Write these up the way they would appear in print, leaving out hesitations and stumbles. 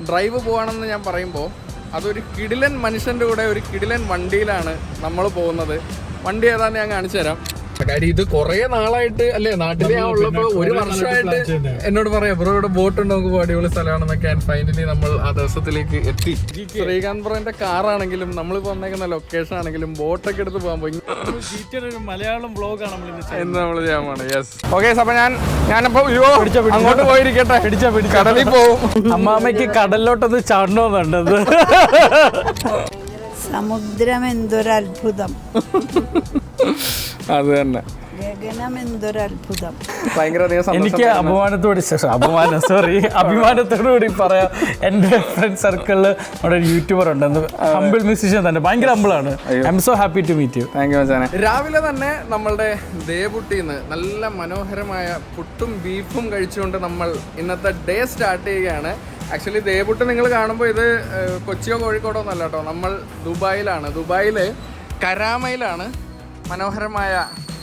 Drive പോവാണെന്ന് ഞാൻ പറയുമ്പോൾ അതൊരു കിടിലൻ മനുഷ്യൻ്റെ കൂടെ ഒരു കിടിലൻ വണ്ടിയിലാണ് നമ്മൾ പോകുന്നത്. വണ്ടി ഏതാണെന്ന് ഞാൻ കാണിച്ചു തരാം. കാര്യം ഇത് കുറെ നാളായിട്ട് അല്ലേ നാട്ടിൽ ഞാൻ ഉള്ളപ്പോ ഒരു വർഷമായിട്ട് എന്നോട് പറയാം ബ്രോ ഇവിടെ ബോട്ട് ഉണ്ടോ നമുക്ക് അടിപൊളി സ്ഥലമാണെന്നൊക്കെ. ഫൈനലി നമ്മൾ ആ ദിവസത്തിലേക്ക് എത്തി. ശ്രീകാന്ത് ബ്രോന്റെ കാറാണെങ്കിലും നമ്മളിപ്പോ വന്നേക്കുന്ന ലൊക്കേഷൻ ആണെങ്കിലും ബോട്ടൊക്കെ എടുത്ത് പോകാൻ പോയി മലയാളം വ്ളോഗാണ് എന്ന് നമ്മൾ ചെയ്യാൻ പോണേ. Yes okay. അപ്പൊ ഞാനപ്പോ അങ്ങോട്ട് പോയിരിക്കട്ടെ, കടലിൽ പോവും. അമ്മാമ്മയ്ക്ക് കടലിലോട്ടൊന്ന് ചാടണമെന്നുണ്ടത്. സമുദ്രം എന്തൊരത്ഭുതം, അത് തന്നെ. ഗഗനം എന്തൊരത്ഭുതം. ഭയങ്കര എനിക്ക് അഭിമാനത്തോടുകൂടി പറയാം, എൻ്റെ ഫ്രണ്ട് സർക്കിളിൽ അവിടെ ഒരു യൂട്യൂബർ ഉണ്ടെന്ന്, ഹംബിൾ മ്യൂസിഷ്യൻ തന്നെ, ഭയങ്കര ഹംബിളാണ്. I am so happy to meet you. Thank you മച്ചാനെ. രാവിലെ തന്നെ നമ്മളുടെ ദേവുട്ടിന്ന് നല്ല മനോഹരമായ പുട്ടും ബീഫും കഴിച്ചുകൊണ്ട് നമ്മൾ ഇന്നത്തെ ഡേ സ്റ്റാർട്ട് ചെയ്യുകയാണ്. ആക്ച്വലി ദേവുട്ടി നിങ്ങൾ കാണുമ്പോൾ ഇത് കൊച്ചിയോ കോഴിക്കോടോ ഒന്നല്ല കേട്ടോ, നമ്മൾ ദുബായിലാണ്. ദുബായിലെ കരാമയിലാണ്. മനോഹരമായ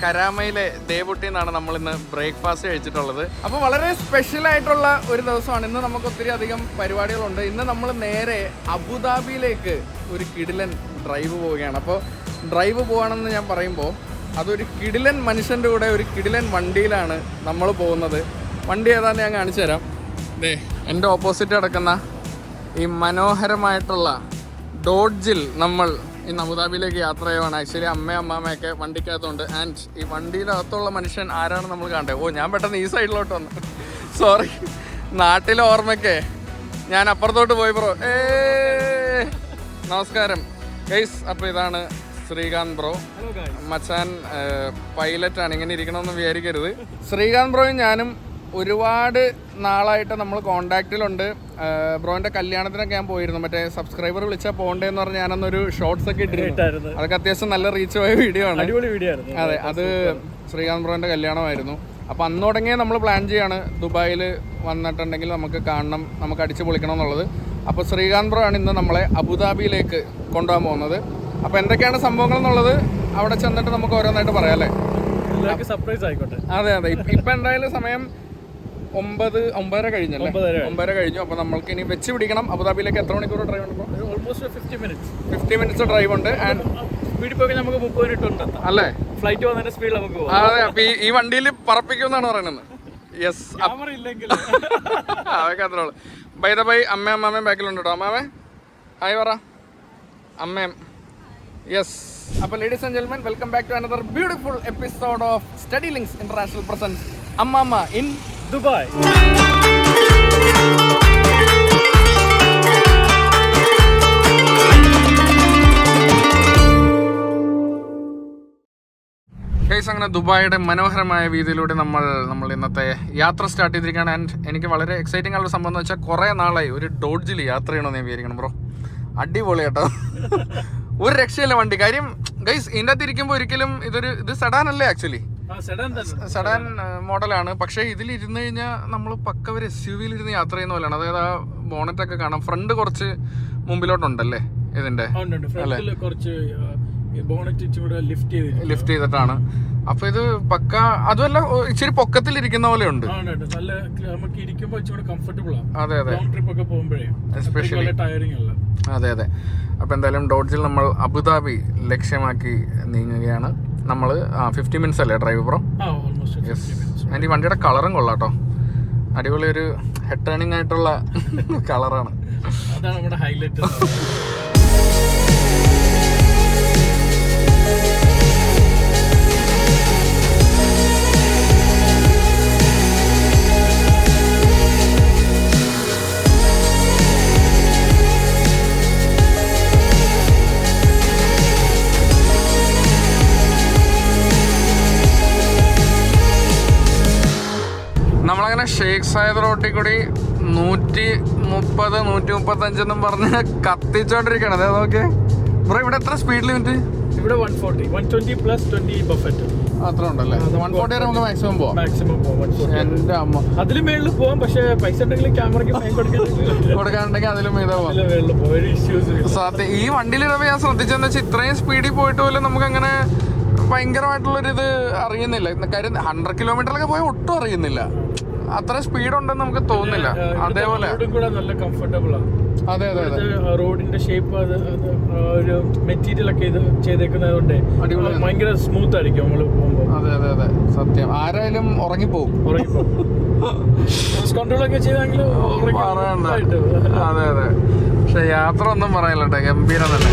കരാമയിലെ ദേവുട്ടി എന്നാണ് നമ്മളിന്ന് ബ്രേക്ക്ഫാസ്റ്റ് കഴിച്ചിട്ടുള്ളത്. അപ്പോൾ വളരെ സ്പെഷ്യലായിട്ടുള്ള ഒരു ദിവസമാണ് ഇന്ന്. നമുക്ക് ഒത്തിരി അധികം പരിപാടികളുണ്ട്. ഇന്ന് നമ്മൾ നേരെ അബുദാബിയിലേക്ക് ഒരു കിടിലൻ ഡ്രൈവ് പോവുകയാണ്. അപ്പോൾ ഡ്രൈവ് പോവാണെന്ന് ഞാൻ പറയുമ്പോൾ അതൊരു കിടിലൻ മനുഷ്യൻ്റെ കൂടെ ഒരു കിടിലൻ വണ്ടിയിലാണ് നമ്മൾ പോകുന്നത്. വണ്ടി ഏതാണെന്ന് ഞാൻ കാണിച്ചു തരാം. ദേ എൻ്റെ ഓപ്പോസിറ്റ് കിടക്കുന്ന ഈ മനോഹരമായിട്ടുള്ള ഡോഡ്ജിൽ നമ്മൾ ഇന്ന് അബുദാബിയിലേക്ക് യാത്ര ചെയ്യുവാണ്. ആക്ച്വലി അമ്മയൊക്കെ വണ്ടിക്കകത്തുണ്ട്. ആൻഡ് ഈ വണ്ടിയിലകത്തുള്ള മനുഷ്യൻ ആരാണ് നമ്മൾ കാണേണ്ടത്? ഞാൻ പെട്ടെന്ന് ഈ സൈഡിലോട്ട് വന്നു, സോറി. നാട്ടിലെ ഓർമ്മയ്ക്ക് ഞാൻ അപ്പുറത്തോട്ട് പോയി ബ്രോ. നമസ്കാരം ഗൈസ്. അപ്പോൾ ഇതാണ് ശ്രീകാന്ത് ബ്രോ. മച്ചാൻ പൈലറ്റാണ്. ഇങ്ങനെ ഇരിക്കണമെന്ന് വിചാരിക്കരുത്. ശ്രീകാന്ത് ബ്രോയും ഞാനും ഒരുപാട് നാളായിട്ട് നമ്മൾ കോണ്ടാക്റ്റിലുണ്ട്. ബ്രോൻ്റെ കല്യാണത്തിനൊക്കെ ഞാൻ പോയിരുന്നു. മറ്റേ സബ്സ്ക്രൈബർ വിളിച്ചാൽ പോകണ്ടേന്ന് പറഞ്ഞ് ഞാനന്നൊരു ഷോർട്സ് ഒക്കെ ഇട്ടിരുന്നു. അതൊക്കെ അത്യാവശ്യം നല്ല റീച്ച് പോയ വീഡിയോ ആണ്. അടിപൊളി വീഡിയോ ആയിരുന്നു. അതെ, അത് ശ്രീകാന്ത് ബ്രോൻ്റെ കല്യാണമായിരുന്നു. അപ്പോൾ അന്ന് തുടങ്ങിയ നമ്മൾ പ്ലാൻ ചെയ്യാണ് ദുബായിൽ വന്നിട്ടുണ്ടെങ്കിൽ നമുക്ക് കാണണം, നമുക്ക് അടിച്ചു പൊളിക്കണം എന്നുള്ളത്. അപ്പോൾ ശ്രീകാന്ത് ബ്രോ ആണ് ഇന്ന് നമ്മളെ അബുദാബിയിലേക്ക് കൊണ്ടുപോകാൻ പോകുന്നത്. അപ്പോൾ എന്തൊക്കെയാണ് സംഭവങ്ങൾ എന്നുള്ളത് അവിടെ ചെന്നിട്ട് നമുക്ക് ഓരോന്നായിട്ട് പറയാം അല്ലേ? സർപ്രൈസ് ആയിക്കോട്ടെ. അതെ അതെ. ഇപ്പം എന്തായാലും സമയം 9:30 കഴിഞ്ഞല്ലേ? 9:30 കഴിഞ്ഞു. അപ്പോൾ നമ്മൾക്ക് ഇനി വെച്ച് പിടിക്കണം. അബുദാബിയിലേക്ക് എത്ര മണിക്കൂർ ഡ്രൈവ് ഉണ്ട്? ഓൾമോസ്റ്റ് 50 മിനിറ്റ്സ് ഡ്രൈവ് ഉണ്ട്. ആൻഡ് സ്പീഡിൽ പോയി നമുക്ക് 30 മിനിറ്റ് ഉണ്ട് അല്ലേ? ഫ്ലൈറ്റ് പോകുന്നതിന്റെ സ്പീഡിൽ നമുക്ക് പോകാം. അതെ. അപ്പോൾ ഈ വണ്ടിയിൽ പറപ്പിക്കുമെന്നാണ് പറയുന്നത്. യെസ്, അതൊക്കെ അത്രേ ഉള്ളൂ. ബൈ ദ ബൈ അമ്മയും ബാക്കിലുണ്ട് കേട്ടോ. അമ്മാമേ ഹായ് പറ. അമ്മയും യെസ്. അപ്പോൾ ladies and gentlemen, welcome back to another beautiful episode of Study Links International presents അമ്മാമ്മ ഇൻ ദുബായ്. ഗൈസ്, അങ്ങനെ ദുബായിയുടെ മനോഹരമായ വീതിയിലൂടെ നമ്മൾ ഇന്നത്തെ യാത്ര സ്റ്റാർട്ട് ചെയ്തിരിക്കുകയാണ്. ആൻഡ് എനിക്ക് വളരെ എക്സൈറ്റിംഗ് ആയുള്ള സംഭവം എന്ന് വെച്ചാൽ കുറേ നാളായി ഒരു ഡോഡ്ജിൽ യാത്ര ചെയ്യണമെന്ന് ഞാൻ വിചാരിക്കണം ബ്രോ. അടിപൊളി കേട്ടോ, ഒരു രക്ഷയില്ല വണ്ടി. കാര്യം ഗൈസ്, ഇതിൻ്റെ അകത്ത് ഇരിക്കുമ്പോൾ ഒരിക്കലും ഇത് സെഡാൻ അല്ലേ? ആക്ച്വലി സെഡാൻ മോഡലാണ്. പക്ഷേ ഇതിൽ ഇരുന്ന് കഴിഞ്ഞാൽ നമ്മൾ പക്ക ഒരു SUV ഇരുന്ന് യാത്ര ചെയ്യുന്ന പോലെയാണ്. അതായത് ആ ബോണറ്റൊക്കെ കാണാം. ഫ്രണ്ട് കുറച്ച് മുമ്പിലോട്ടുണ്ടല്ലേ ഇതിന്റെ അല്ലേ? ലിഫ്റ്റ് ചെയ്തിട്ടാണ്. അപ്പൊ ഇത് പക്ക, അതുമല്ല ഇച്ചിരി പൊക്കത്തിലിരിക്കുന്ന പോലെ ഉണ്ട്. അതെ അതെ, എസ്പെഷ്യലി. അതെ അതെ. അപ്പൊ എന്തായാലും ഡോഡ്ജിൽ നമ്മൾ അബുദാബി ലക്ഷ്യമാക്കി നീങ്ങുകയാണ്. നമ്മൾ 50 മിനിറ്റ്സ് അല്ലേ ഡ്രൈവ് ബ്രോ? യെസ്. ആൻഡ് ഈ വണ്ടിയുടെ കളറും കൊള്ളാട്ടോ, അടിപൊളി ഒരു ഹെഡ് ടേണിംഗ് ആയിട്ടുള്ള കളറാണ്. അതാണ് നമ്മുടെ ഹൈലൈറ്റ്. നമ്മളങ്ങനെ ഷേഖ് സായദ് റോട്ടിൽ കൂടി 130, 135 പറഞ്ഞ് കത്തിച്ചോണ്ടിരിക്കണം. അതെ, നോക്കിയേ ബ്രോ, ഇവിടെ എത്ര സ്പീഡ് ലിമിറ്റ്? ഇവിടെ 140, 120 പ്ലസ് 20 ബഫറ്റ്. അത്ര ഉണ്ടല്ലേ? 140 നമുക്ക് മാക്സിമം പോവാം. എന്റെ അമ്മ, അതിലും മേളിൽ പോവാം. പക്ഷെ പൈസ ഉണ്ടെങ്കിൽ ക്യാമറയ്ക്ക് ഫൈൻ കൊടുക്കാനുണ്ടെങ്കിൽ അതിലും മേലെ പോവാം. സത്യം, ഈ വണ്ടിയിലിരുന്നപ്പോൾ ഞാൻ ശ്രദ്ധിച്ചെന്ന് വെച്ചാൽ ഇത്രയും സ്പീഡിൽ പോയിട്ട് പോലും നമുക്ക് അങ്ങനെ ഭയങ്കരമായിട്ടുള്ളൊരിത് അറിയുന്നില്ല. കാര്യം 100 കിലോമീറ്ററിലൊക്കെ പോയാൽ ഒട്ടും അറിയുന്നില്ല. അത്ര സ്പീഡ് ഉണ്ടെന്ന് നമുക്ക് തോന്നുന്നില്ല. അതേപോലെ കൂടെ നല്ല കംഫർട്ടബിൾ ആണ്. അതെ അതെ അതെ. റോഡിന്റെ ഷേപ്പ് അത് ഒരു മെറ്റീരിയൽ ഒക്കെ ഇത് ചെയ്തേക്കുന്നത് കൊണ്ട് ഭയങ്കര സ്മൂത്ത് ആയിരിക്കും നമ്മൾ പോകുമ്പോൾ. അതെ അതെ അതെ സത്യം. ആരായാലും ഉറങ്ങിപ്പോവും. കൺട്രോൾ ഒക്കെ ചെയ്തെങ്കിൽ പറയണ്ട. അതെ അതെ. പക്ഷെ യാത്ര ഒന്നും പറയല്ലോ, ഗംഭീരം തന്നെ.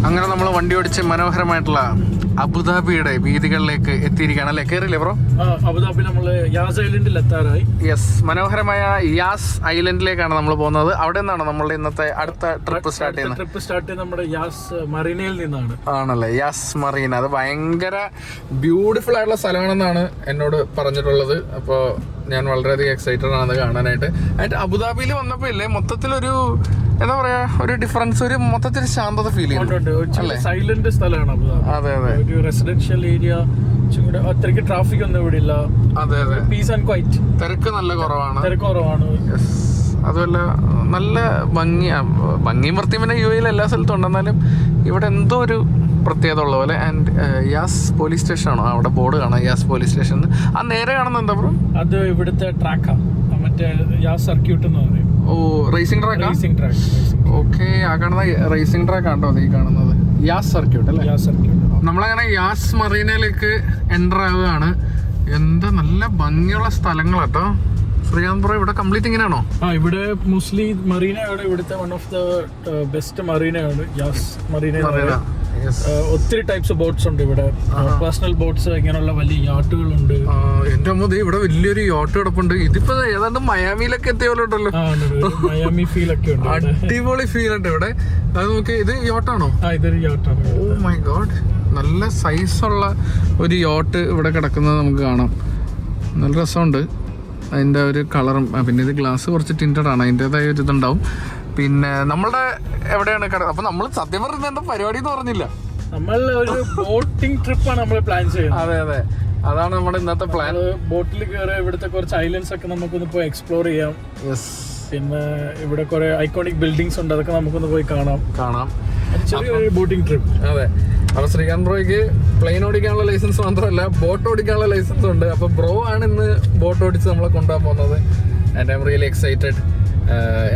അങ്ങനെ നമ്മൾ വണ്ടി ഓടിച്ച് മനോഹരമായിട്ടുള്ള അബുദാബിയുടെ വീതികളിലേക്ക് എത്തിയിരിക്കുകയാണ് അല്ലേ? കയറില്ലേ ബ്രോ? അബുദാബി നമ്മൾ യാസ് ഐലൻഡിൽ എത്താറായി. യെസ്, മനോഹരമായ യാസ് ഐലൻഡിലേക്കാണ് നമ്മൾ പോകുന്നത്. അവിടെ നിന്നാണ് നമ്മളുടെ ഇന്നത്തെ അടുത്ത ട്രിപ്പ് സ്റ്റാർട്ട് ചെയ്യുന്നത്. ട്രിപ്പ് സ്റ്റാർട്ട് ചെയ്യുന്നത് നമ്മുടെ യാസ് മറീനയിൽ നിന്നാണ്. ആണല്ലേ? യാസ് മറീന. അത് ഭയങ്കര ബ്യൂട്ടിഫുൾ ആയിട്ടുള്ള സ്ഥലമാണെന്നാണ് എന്നോട് പറഞ്ഞിട്ടുള്ളത്. അപ്പോൾ ഞാൻ വളരെയധികം എക്സൈറ്റഡ് ആണ് കാണാനായിട്ട്. ആയിട്ട് അബുദാബിയിൽ വന്നപ്പോൾ ഇല്ലേ മൊത്തത്തിലൊരു എന്താ പറയാ, ഒരു ഡിഫറൻസ്, ഒരു മൊത്തത്തിൽ ശാന്തത ഫീൽ ചെയ്യുന്നു. സൈലന്റ് സ്ഥലമാണ് അബുദാബി. അതെ അതെ. ഒരു റെസിഡൻഷ്യൽ ഏരിയ, അത്രയ്ക്ക് ട്രാഫിക് ഒന്നും ഇവിടെ ഇല്ല. അതെ അതെ. Piece and quite. തിരക്ക് നല്ല കുറവാണ്. തിരക്ക് കുറവാണ്. അതുമല്ല നല്ല ഭംഗിയും വൃത്തിയും പിന്നെ യു എയിൽ എല്ലാ സ്ഥലത്തും ഉണ്ടെന്നാലും ഇവിടെ എന്തോ ഒരു പ്രത്യേകത ഉള്ള പോലെ. ആൻഡ് യാസ് പോലീസ് സ്റ്റേഷൻ ആണോ? അവിടെ ബോർഡ് കാണാം, യാസ് പോലീസ് സ്റ്റേഷൻ. ആ നേരെ കാണുന്ന എന്താ ബ്രോ? അത് ഇവിടുത്തെ ട്രാക്കാ, മറ്റേ യാസ് സർക്യൂട്ട് എന്ന് പറയും. ഓ, racing track. Racing track. Okay, ആ കാണുന്ന റേസിംഗ് ട്രാക്ക് ആണോ ഈ കാണുന്നത്? യാസ് സർക്യൂട്ട് അല്ലേ? Yas circuit. നമ്മളങ്ങനെ യാസ് മറീനയിലേക്ക് എൻ്റർ ആവുകയാണ്. എന്താ നല്ല ഭംഗിയുള്ള സ്ഥലങ്ങളാട്ടോ. ശ്രീകാന്ത് ബ്രോ, ഇവിടെ കംപ്ലീറ്റ് ഇങ്ങനെയാണോ? ഇവിടെ മോസ്റ്റ്ലി മറീനയാണ് ഇവിടുത്തെ വൺ ഓഫ് ദ ബെസ്റ്റ് മറീനയാണ് യാസ് മറീന. ഒത്തിരി ടൈപ്സ് ബോട്ട്സ് ഉണ്ട് ഇവിടെ. പേഴ്സണൽ ബോട്ട്സ്, ഇങ്ങനെയുള്ള വലിയ യാട്ടുകളുണ്ട്. എന്റെ അമ്മ, ഇവിടെ വലിയൊരു യാട്ട് കിടപ്പുണ്ട്. ഇതിപ്പോ ഏതാണ്ട് മയാമിയിലൊക്കെ എത്തിയോണ്ടല്ലോ. മയാമി ഫീൽ ഒക്കെ ഉണ്ട്. അടിപൊളി ഫീൽ ഉണ്ട് ഇവിടെ. അത് നോക്കി, ഇത് യാട്ടാണോ? ഇതൊരു യാട്ടാണ്. ഓ മൈ ഗോഡ്, നല്ല സൈസുള്ള ഒരു യാട്ട് ഇവിടെ കിടക്കുന്നത് നമുക്ക് കാണാം. നല്ല രസമുണ്ട് അതിൻ്റെ ഒരു കളറും. പിന്നെ ഇത് ഗ്ലാസ് കുറച്ച് ടിൻറ്റഡ് ആണ്, അതിൻ്റെതായ ഒരു ഇതുണ്ടാവും. പിന്നെ നമ്മളുടെ എവിടെയാണ് കട? അപ്പൊ നമ്മൾ സത്യം പറഞ്ഞ എന്താ പരിപാടി എന്ന് പറഞ്ഞില്ല. നമ്മൾ ഒരു ബോട്ടിംഗ് ട്രിപ്പാണ് നമ്മൾ പ്ലാൻ ചെയ്യുന്നത്. അതെ അതെ, അതാണ് നമ്മുടെ ഇന്നത്തെ പ്ലാൻ. ബോട്ടിൽ കയറി ഇവിടുത്തെ കുറച്ച് ഐലൻഡ്സ് ഒക്കെ നമുക്കൊന്ന് പോയി എക്സ്പ്ലോർ ചെയ്യാം. പിന്നെ ഇവിടെ കുറെ ഐക്കോണിക് ബിൽഡിങ്സ് ഉണ്ട്, അതൊക്കെ നമുക്കൊന്ന് പോയി കാണാം. ചെറിയൊരു ബോട്ടിംഗ് ട്രിപ്പ്. അതെ. അപ്പൊ ശ്രീകാന്ത് ബ്രോയ്ക്ക് പ്ലെയിൻ ഓടിക്കാനുള്ള ലൈസൻസ് മാത്രമല്ല, ബോട്ട് ഓടിക്കാനുള്ള ലൈസൻസ് ഉണ്ട്. അപ്പൊ ബ്രോ ആണ് ഇന്ന് ബോട്ട് ഓടിച്ച് നമ്മളെ കൊണ്ടുപോകാൻ പോകുന്നത്. And I am really excited.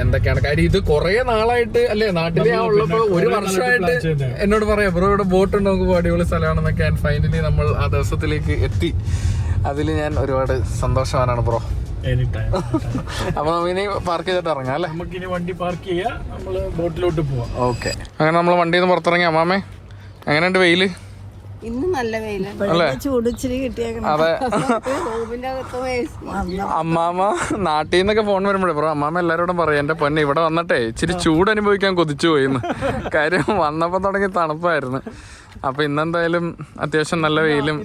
എന്തൊക്കെയാണ് കാര്യം, ഇത് കുറെ നാളായിട്ട് അല്ലേ നാട്ടിലെ ഉള്ളപ്പോ ഒരു വർഷമായിട്ട് എന്നോട് പറയാം ബ്രോ ഇവിടെ ബോട്ട് ഉണ്ട്, നമുക്ക് അടിപൊളി സ്ഥലമാണെന്നൊക്കെ. ആൻഡ് ഫൈനലി നമ്മൾ ആ ദിവസത്തിലേക്ക് എത്തി. അതിൽ ഞാൻ ഒരുപാട് സന്തോഷവാനാണ് ബ്രോ. അപ്പൊ നമുക്കിനി പാർക്ക് ചെയ്തിട്ട് ഇറങ്ങാം അല്ലേ? നമുക്കിനി വണ്ടി പാർക്ക് ചെയ്യാം, നമ്മള് ബോട്ടിലോട്ട് പോവാം. ഓക്കെ, അങ്ങനെ നമ്മൾ വണ്ടിയിൽ നിന്ന് പുറത്തിറങ്ങി. അമ്മാമേ, എങ്ങനെയുണ്ട് വെയില്? ഇന്ന് നല്ല വെയിലാണ്. ചൂടിച്ചിരി കിട്ടിയേക്കണം. അതെ. അമ്മാമ നാട്ടിൽ നിന്നൊക്കെ ഫോൺ വരുമ്പോഴേ ബ്രോ, അമ്മാമ എല്ലാവരോടും പറയാം എന്റെ പൊന്നെ ഇവിടെ വന്നിട്ടേ ഇച്ചിരി ചൂട് അനുഭവിക്കാൻ കൊതിച്ചു പോയിന്ന്. കാര്യം വന്നപ്പോ തുടങ്ങി തണുപ്പായിരുന്നു. അപ്പൊ ഇന്നെന്തായാലും അത്യാവശ്യം നല്ല വെയിലും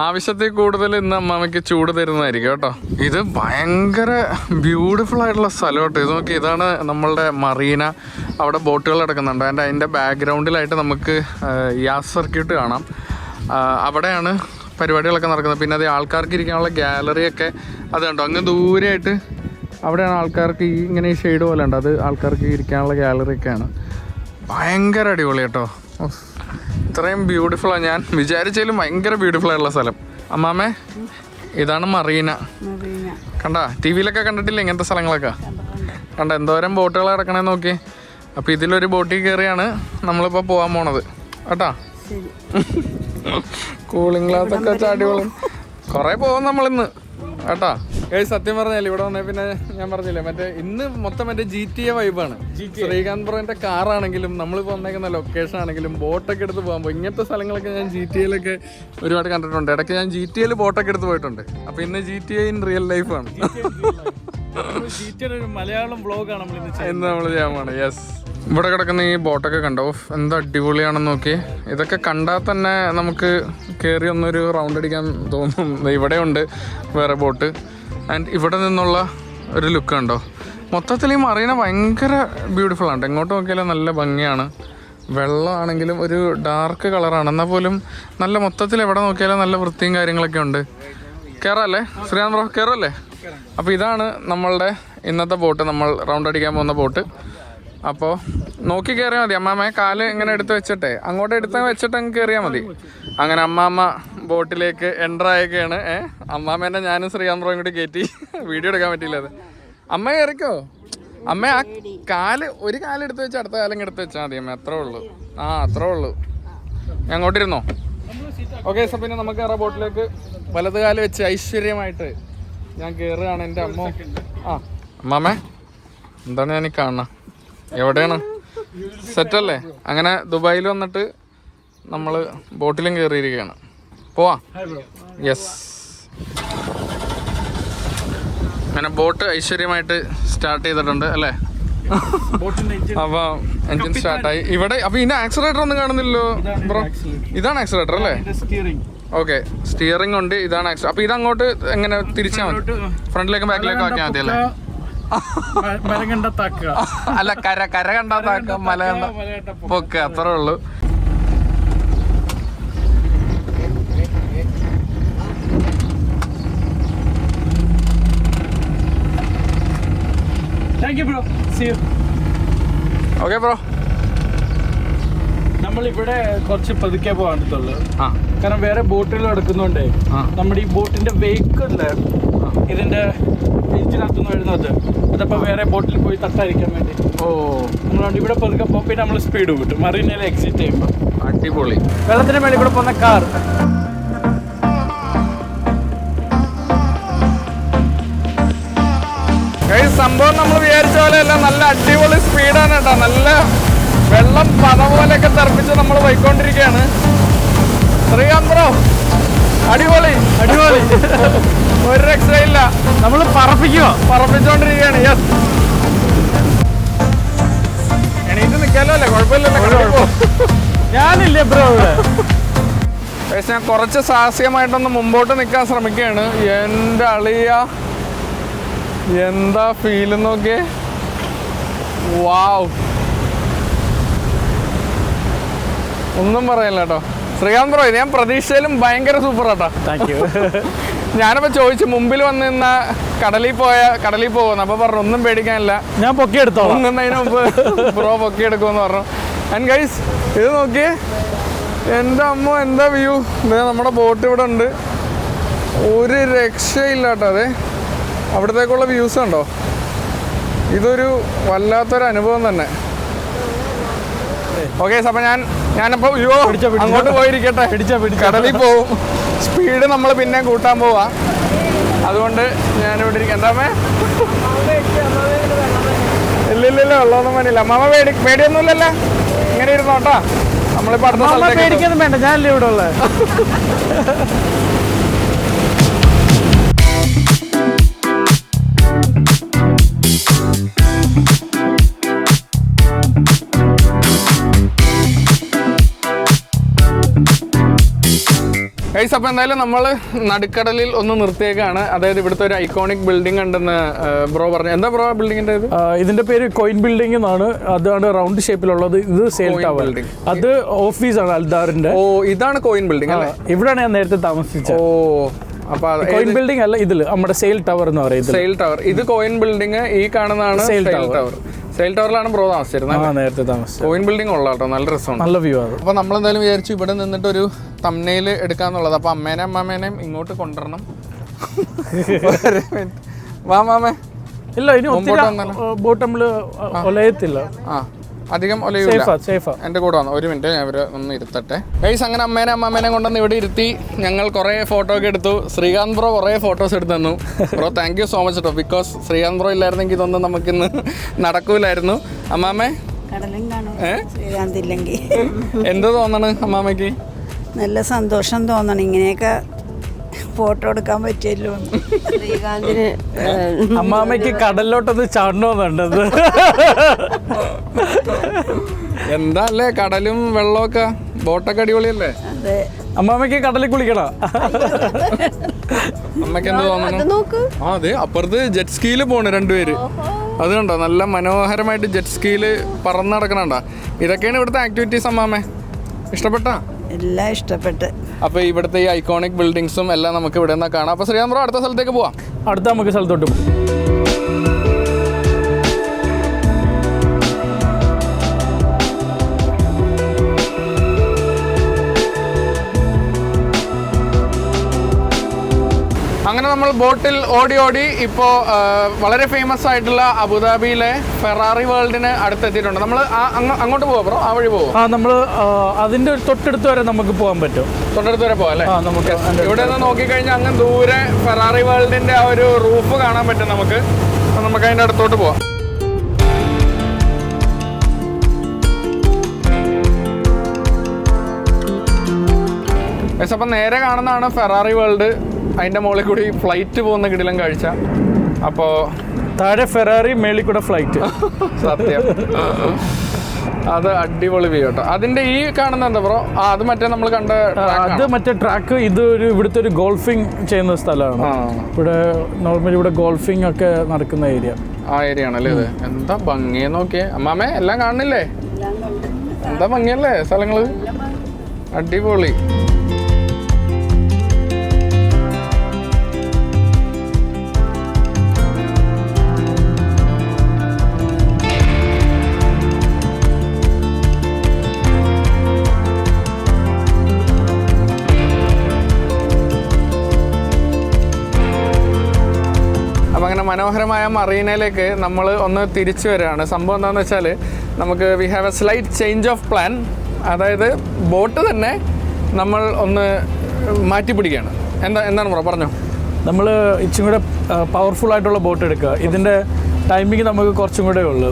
ആവശ്യത്തിൽ കൂടുതൽ ഇന്ന് അമ്മാമയ്ക്ക് ചൂട് തരുന്നതായിരിക്കും കേട്ടോ. ഇത് ഭയങ്കര ബ്യൂട്ടിഫുൾ ആയിട്ടുള്ള സ്ഥലം കേട്ടോ. ഇത് നോക്കി, ഇതാണ് നമ്മളുടെ മറീന. അവിടെ ബോട്ടുകൾ കിടക്കുന്നുണ്ട്. അതിൻ്റെ ബാക്ക്ഗ്രൗണ്ടിലായിട്ട് നമുക്ക് യാസ് സർക്യൂട്ട് കാണാം. അവിടെയാണ് പരിപാടികളൊക്കെ നടക്കുന്നത്. പിന്നെ അത് ആൾക്കാർക്ക് ഇരിക്കാനുള്ള ഗാലറിയൊക്കെ അത് കണ്ടോ, അങ്ങ് ദൂരെയായിട്ട് അവിടെയാണ് ആൾക്കാർക്ക് ഇങ്ങനെ ഈ ഷെയ്ഡ് പോലെ ഉണ്ട്, അത് ആൾക്കാർക്ക് ഇരിക്കാനുള്ള ഗാലറിയൊക്കെയാണ്. ഭയങ്കര അടിപൊളി കേട്ടോ. ഇത്രയും ബ്യൂട്ടിഫുള്ളാണ്, ഞാൻ വിചാരിച്ചാലും ഭയങ്കര ബ്യൂട്ടിഫുൾ ആയിട്ടുള്ള സ്ഥലം. അമ്മാമേ, ഇതാണ് മറീന. കണ്ട, ടി വിയിലൊക്കെ കണ്ടിട്ടില്ല ഇങ്ങനത്തെ സ്ഥലങ്ങളൊക്കെ? കണ്ട എന്തോരം ബോട്ടുകൾ കിടക്കണേന്ന് നോക്കി. അപ്പോൾ ഇതിലൊരു ബോട്ടിൽ കയറിയാണ് നമ്മളിപ്പോൾ പോകാൻ പോണത് കേട്ടാ. കൂളിംഗ് ഗ്ലാസ് ഒക്കെ വെച്ചാൽ അടിപൊളി. കുറേ പോകും നമ്മളിന്ന് കേട്ടാ. സത്യം പറഞ്ഞാൽ ഇവിടെ വന്നേ പിന്നെ ഞാൻ പറഞ്ഞില്ലേ മറ്റേ ഇന്ന് മൊത്തം മറ്റേ GTA വൈബാണ്. ശ്രീകാന്ത് ബ്രോന്റെ കാറാണെങ്കിലും നമ്മളിപ്പോൾ വന്നേക്കുന്ന ലൊക്കേഷൻ ആണെങ്കിലും ബോട്ടൊക്കെ എടുത്ത് പോകുമ്പോൾ ഇങ്ങനത്തെ സ്ഥലങ്ങളൊക്കെ ഞാൻ GTA ഒരുപാട് കണ്ടിട്ടുണ്ട്. ഇടയ്ക്ക് ഞാൻ GTA ബോട്ടൊക്കെ എടുത്ത് പോയിട്ടുണ്ട്. അപ്പൊ ഇന്ന് GTA ഇൻ റിയൽ ലൈഫാണ്. മലയാളം വ്ലോഗാണ് ഇന്ന് നമ്മൾ ചെയ്യാൻ പോണേ. യെസ്, ഇവിടെ കിടക്കുന്ന ഈ ബോട്ടൊക്കെ കണ്ടോ, എന്താ അടിപൊളിയാണെന്ന് നോക്കി. ഇതൊക്കെ കണ്ടാൽ തന്നെ നമുക്ക് കയറി ഒന്നൊരു റൗണ്ട് അടിക്കാൻ തോന്നും. ഇവിടെ ഉണ്ട് വേറെ ബോട്ട്. ആൻഡ് ഇവിടെ നിന്നുള്ള ഒരു ലുക്ക് കണ്ടോ. മൊത്തത്തിൽ ഈ മറീന ഭയങ്കര ബ്യൂട്ടിഫുൾ ആണ്. എങ്ങോട്ട് നോക്കിയാലും നല്ല ഭംഗിയാണ്. വെള്ളമാണെങ്കിലും ഒരു ഡാർക്ക് കളറാണ്, എന്നാൽ പോലും നല്ല മൊത്തത്തിൽ എവിടെ നോക്കിയാലും നല്ല വൃത്തിയും കാര്യങ്ങളൊക്കെ ഉണ്ട്. കയറാല്ലേ ശ്രീകാന്ത് ബ്രോ? കയറല്ലേ? അപ്പോൾ ഇതാണ് നമ്മളുടെ ഇന്നത്തെ ബോട്ട്, നമ്മൾ റൗണ്ട് അടിക്കാൻ പോകുന്ന ബോട്ട്. അപ്പോൾ നോക്കി കയറിയാൽ മതി. അമ്മാമ്മ കാല് ഇങ്ങനെ എടുത്ത് വെച്ചിട്ടെ അങ്ങോട്ട് എടുത്ത് വെച്ചിട്ട് അങ്ങ് കയറിയാൽ മതി. അങ്ങനെ അമ്മാമ്മ ബോട്ടിലേക്ക് എൻ്റർ ആയൊക്കെയാണ്. അമ്മാമ്മേനെ ഞാനും ശ്രീകാന്ത് കൂടി കയറ്റി വീഡിയോ എടുക്കാൻ പറ്റിയില്ല. അത് അമ്മ കയറിക്കോ. അമ്മ ആ ഒരു കാലെടുത്ത് വെച്ച് അടുത്ത കാലം എടുത്ത് വെച്ചാൽ മതി അമ്മ. അത്രേ ഉള്ളൂ. അത്രേ ഉള്ളൂ. അങ്ങോട്ടിരുന്നോ? ഓക്കെ. സോ പിന്നെ നമുക്ക് കയറാം ബോട്ടിലേക്ക്. വലത് കാല് വെച്ച് ഐശ്വര്യമായിട്ട് ഞാൻ കയറുകയാണ്. എൻ്റെ അമ്മ. അമ്മാമ്മേ എന്താണ് ഞാൻ ഈ കാണണം? എവിടെയാണ്? സെറ്റല്ലേ? അങ്ങനെ ദുബായിൽ വന്നിട്ട് നമ്മൾ ബോട്ടിലും കയറിയിരിക്കുകയാണ്. പോവാ. യെസ്. അങ്ങനെ ബോട്ട് ഐശ്വര്യമായിട്ട് സ്റ്റാർട്ട് ചെയ്തിട്ടുണ്ട് അല്ലേ? അപ്പൊ എൻജിൻ സ്റ്റാർട്ടായി ഇവിടെ. അപ്പൊ ഇതിന്റെ ആക്സിലേറ്റർ ഒന്നും കാണുന്നില്ലല്ലോ ബ്രോ. ഇതാണ് ആക്സിലേറ്റർ അല്ലേ? ഓക്കെ. സ്റ്റിയറിംഗ് ഉണ്ട്. ഇതാണ് ആക്സിലേറ്റർ. അപ്പൊ ഇതങ്ങോട്ട് എങ്ങനെ തിരിച്ചാൽ മതി? ഫ്രണ്ടിലേക്കും ബാക്കിലേക്കും ആക്കിയാൽ മതി അല്ലേ? അല്ല, കര കണ്ടാ താക്ക, മല കണ്ട പൊക്ക, അത്രേ ഉള്ളൂ. Okay bro. നമ്മളിവിടെ കുറച്ച് പതുക്കെ പോകാനുള്ളൂ. കാരണം വേറെ ബോട്ടുകൾ എടുക്കുന്നുണ്ടേ. നമ്മുടെ ഈ ബോട്ടിന്റെ വെഹിക്കിളില് ഇതിന്റെ എഞ്ചിനകത്തുനിന്ന് വരുന്നത് അതപ്പോ വേറെ ബോട്ടിൽ പോയി തട്ടായിരിക്കാൻ വേണ്ടി നമ്മളോട് ഇവിടെ പതുക്കെ പോകും. പിന്നെ നമ്മൾ സ്പീഡ് കിട്ടും മറീനയിൽ എക്സിറ്റ് ചെയ്യുമ്പോൾ. അടിപൊളി. വെള്ളത്തിന് മേളിൽ കൂടെ പോകുന്ന കാർ. സംഭവം നമ്മൾ വിചാരിച്ച പോലെ അല്ല. നല്ല അടിപൊളി സ്പീഡാണ് കേട്ടോ. നല്ല വെള്ളം പത പോലെയൊക്കെ തെറിപ്പിച്ച് നമ്മൾ പോയിക്കൊണ്ടിരിക്കുകയാണ്. ശ്രീകാന്ത് ബ്രോ അടിപൊളി അടിപൊളി. ഒരു രക്ഷയില്ല. നമ്മൾ പറപ്പിച്ചോണ്ടിരിക്കുകയാണ്. യെസ്. എണീറ്റ് നിൽക്കാലോ അല്ലേ? കുഴപ്പമില്ലല്ലോ. ഞാനില്ലേ ബ്രോ ഇവിടെ? പക്ഷെ ഞാൻ കുറച്ച് സാഹസികമായിട്ടൊന്ന് മുമ്പോട്ട് നിൽക്കാൻ ശ്രമിക്കുകയാണ്. എൻ്റെ അളിയ എന്താ ഫീല് നോക്കിയേ. വാവ്. ഒന്നും പറയില്ല കേട്ടോ. ശ്രീകാന്ത് ബ്രോ ഞാൻ പ്രതീക്ഷയിലും ഭയങ്കര സൂപ്പർ ആട്ടോ. Thank you. ഞാനപ്പോൾ ചോദിച്ചു മുമ്പിൽ വന്ന് നിന്ന കടലിൽ പോകുന്നു. അപ്പോൾ പറഞ്ഞു ഒന്നും പേടിക്കാനില്ല, ഞാൻ പൊക്കിയെടുത്തോ. മുങ്ങുന്നതിന് മുമ്പ് ബ്രോ പൊക്കിയെടുക്കുമെന്ന് പറഞ്ഞു. ആൻഡ് ഗൈസ് ഇത് നോക്കിയേ. എൻ്റെ അമ്മ എന്താ വ്യൂ. നമ്മുടെ ബോട്ട് ഇവിടെ ഉണ്ട്. ഒരു രക്ഷയില്ല കേട്ടോ. അതെ അവിടത്തേക്കുള്ള വ്യൂസ് ഉണ്ടോ? ഇതൊരു വല്ലാത്തൊരു അനുഭവം തന്നെ. ഓക്കെ. അപ്പോൾ ഞാനപ്പോൾ അങ്ങോട്ട് പോയിരിക്കട്ടെ. കടലിൽ പോവും. സ്പീഡ് നമ്മൾ പിന്നെ കൂട്ടാൻ പോവാ. അതുകൊണ്ട് ഞാനിവിടെ ഇരിക്കാം. എന്താമേ? ഇല്ലില്ല വെള്ളമൊന്നും വേണ്ടില്ല. അമ്മാമ പേടിയൊന്നുമില്ലല്ലോ. ഇങ്ങനെ ഇരുന്നോട്ടാ. നമ്മളിപ്പോൾ അടുത്ത സ്ഥലത്തേക്ക് പേടിക്കൊന്നും വേണ്ട. ഞാനല്ലേ ഇവിടെ ഉള്ളത്. ഗൈസ് അപ്പോൾ എന്തായാലും നമ്മൾ നടുക്കടലിൽ ഒന്ന് നിർത്തിയേക്കാണ്. അതായത് ഇവിടുത്തെ ഒരു ഐക്കോണിക് ബിൽഡിംഗ് ഉണ്ടെന്ന് ബ്രോ പറഞ്ഞു. എന്താ ബ്രോ ബിൽഡിങ്ങിന്റെ ഇത്? ഇതിന്റെ പേര് കോയിൻ ബിൽഡിംഗ് എന്നാണ്. അതാണ് റൗണ്ട് ഷേപ്പിലുള്ളത്. ഇത് സെയിൽ ടവർ. അത് ഓഫീസാണ് അൽദാറിന്റെ. ഓ ഇതാണ് കോയിൻ ബിൽഡിംഗ് അല്ലേ? ഇവിടെയാണ് ഞാൻ നേരത്തെ താമസിച്ചത്. ഓ അപ്പൊ കോയിൻ ബിൽഡിംഗ് അല്ല, ഇതില് നമ്മുടെ സെയിൽ ടവർ എന്ന് പറയുന്നത്. Sale tower. ഇത് കോയിൻ ബിൽഡിംഗ്. ഈ കാണുന്നതാണ് സെയിൽ ടവർ. സെയിൽ ടവറിലാണ് ബ്രോ താമസിച്ചിരുന്നത്. നേരത്തെ താമസിച്ചത്. കോയിൻ ബിൽഡിംഗ് ഉള്ള കേട്ടോ. നല്ല രസമാണ്. നല്ല വ്യൂ ആണ്. അപ്പൊ നമ്മളെന്തായാലും വിചാരിച്ചു ഇവിടെ നിന്നിട്ട് ഒരു തംബ്നെയിൽ എടുക്കാന്നുള്ളത്. അപ്പൊ അമ്മേനെയും അമ്മാമേനെയും ഇങ്ങോട്ട് കൊണ്ടുവരണം. വാ മാമേ. ഇല്ല ഇനി ബോട്ട് നമ്മള് ഒലയത്തില്ല. അധികം ഒലയൂല. എൻ്റെ കൂടെ വന്നു. ഒരു മിനിറ്റ് ഞാൻ ഇവരെ ഒന്ന് ഇരുത്തട്ടെ. ഗൈസ് അങ്ങനെ അമ്മേനെ അമ്മാമേനെ കൊണ്ടുവന്ന് ഇവിടെ ഇരുത്തി ഞങ്ങൾ കുറേ ഫോട്ടോ ഒക്കെ എടുത്തു. ശ്രീകാന്ത് ബ്രോ കുറേ ഫോട്ടോസ് എടുത്തു തന്നു. Bro thank you so much കേട്ടോ. ബിക്കോസ് ശ്രീകാന്ത് ബ്രോ ഇല്ലായിരുന്നെങ്കിൽ ഇതൊന്നും നമുക്കിന്ന് നടക്കൂലായിരുന്നു. അമ്മാമേ എന്ത് തോന്നണ് അമ്മാമയ്ക്ക്? നല്ല സന്തോഷം തോന്നണം. ഇങ്ങനെയൊക്കെ ഫോട്ടോ എടുക്കാൻ പറ്റിയല്ലോ. ശ്രീകാന്തിന് അമ്മാമയ്ക്ക് കടലിലോട്ടൊന്ന് ചാടണമെന്നുണ്ടത്. എന്താ അല്ലേ കടലും വെള്ളമൊക്കെ ബോട്ടൊക്കെ അടിപൊളിയല്ലേ? അതെ. അമ്മാമയ്ക്ക് കടലിൽ കുളിക്കണം. അമ്മയ്ക്ക് എന്ത് തോന്നുന്നു? അതെ അപ്പുറത്ത് ജെറ്റ് സ്കീയിൽ പോണ് രണ്ടുപേര്. അത് കണ്ടോ നല്ല മനോഹരമായിട്ട് ജെറ്റ് സ്കീല് പറന്ന് നടക്കണണ്ട. ഇതൊക്കെയാണ് ഇവിടുത്തെ ആക്ടിവിറ്റീസ്. അമ്മാമേ ഇഷ്ടപ്പെട്ടാ? എല്ലാം ഇഷ്ടപ്പെട്ട്. അപ്പോൾ ഇവിടുത്തെ ഈ ഐക്കോണിക് ബിൽഡിങ്സും എല്ലാം നമുക്ക് ഇവിടെ നിന്ന് കാണാം. അപ്പോൾ ശ്രീകാന്ത് ബ്രോ അടുത്ത സ്ഥലത്തേക്ക് പോവാം. അടുത്ത നമുക്ക് സ്ഥലത്തോട്ട് പോകാം. നമ്മൾ ബോട്ടിൽ ഓടി ഓടി ഇപ്പോൾ വളരെ ഫേമസ് ആയിട്ടുള്ള അബുദാബിയിലെ ഫെറാറി വേൾഡിന് അടുത്തെത്തിയിട്ടുണ്ട്. നമ്മൾ അങ്ങോട്ട് പോവാം ബ്രോ, ആ വഴി പോവാം. നമ്മൾ അതിന്റെ തൊട്ടടുത്ത് വരെ നമുക്ക് പോകാൻ പറ്റും. തൊട്ടടുത്ത് വരെ പോവാം അല്ലേ? നമുക്ക് ഇവിടെ നിന്ന് നോക്കിക്കഴിഞ്ഞാൽ അങ്ങ് ദൂരെ ഫെറാറി വേൾഡിന്റെ ആ ഒരു റൂഫ് കാണാൻ പറ്റും നമുക്ക്. നമുക്ക് അതിന്റെ അടുത്തോട്ട് പോവാം. അപ്പം നേരെ കാണുന്നതാണ് ഫെറാറി വേൾഡ്. അതിൻ്റെ മുകളിൽ കൂടി ഫ്ലൈറ്റ് പോകുന്ന കിടിലം കാഴ്ച. അപ്പോൾ താഴെ ഫെറാറി, മേളിൽ കൂടെ ഫ്ലൈറ്റ്. സത്യം, അത് അടിപൊളി വ്യൂ കേട്ടോ. അതിൻ്റെ ഈ കാണുന്ന എന്താ ബ്രോ? അത് മറ്റേ നമ്മൾ കണ്ട അത് മറ്റേ ട്രാക്ക്. ഇത് ഇവിടുത്തെ ഒരു ഗോൾഫിംഗ് ചെയ്യുന്ന സ്ഥലമാണ്. ഇവിടെ നോർമലി ഇവിടെ ഗോൾഫിംഗ് ഒക്കെ നടക്കുന്ന ഏരിയ. ആ ഏരിയ ആണല്ലേ ഇത്? എന്താ ഭംഗിയെ നോക്കിയേ അമ്മാമേ, എല്ലാം കാണുന്നില്ലേ? എന്താ ഭംഗിയല്ലേ സ്ഥലങ്ങള്, അടിപൊളി. അപ്പം അങ്ങനെ മനോഹരമായ മറീനയിലേക്ക് നമ്മൾ ഒന്ന് തിരിച്ചു വരികയാണ്. സംഭവം എന്താണെന്ന് വെച്ചാൽ നമുക്ക് we have a slight change of plan. അതായത് ബോട്ട് തന്നെ നമ്മൾ ഒന്ന് മാറ്റി പിടിക്കുകയാണ്. എന്താണ് ബ്രോ, പറഞ്ഞോ. നമ്മൾ ഇച്ചിരി കൂടെ പവർഫുൾ ആയിട്ടുള്ള ബോട്ട് എടുക്കുക. ഇതിൻ്റെ ടൈമിങ് നമുക്ക് കുറച്ചും കൂടെ ഉള്ളു.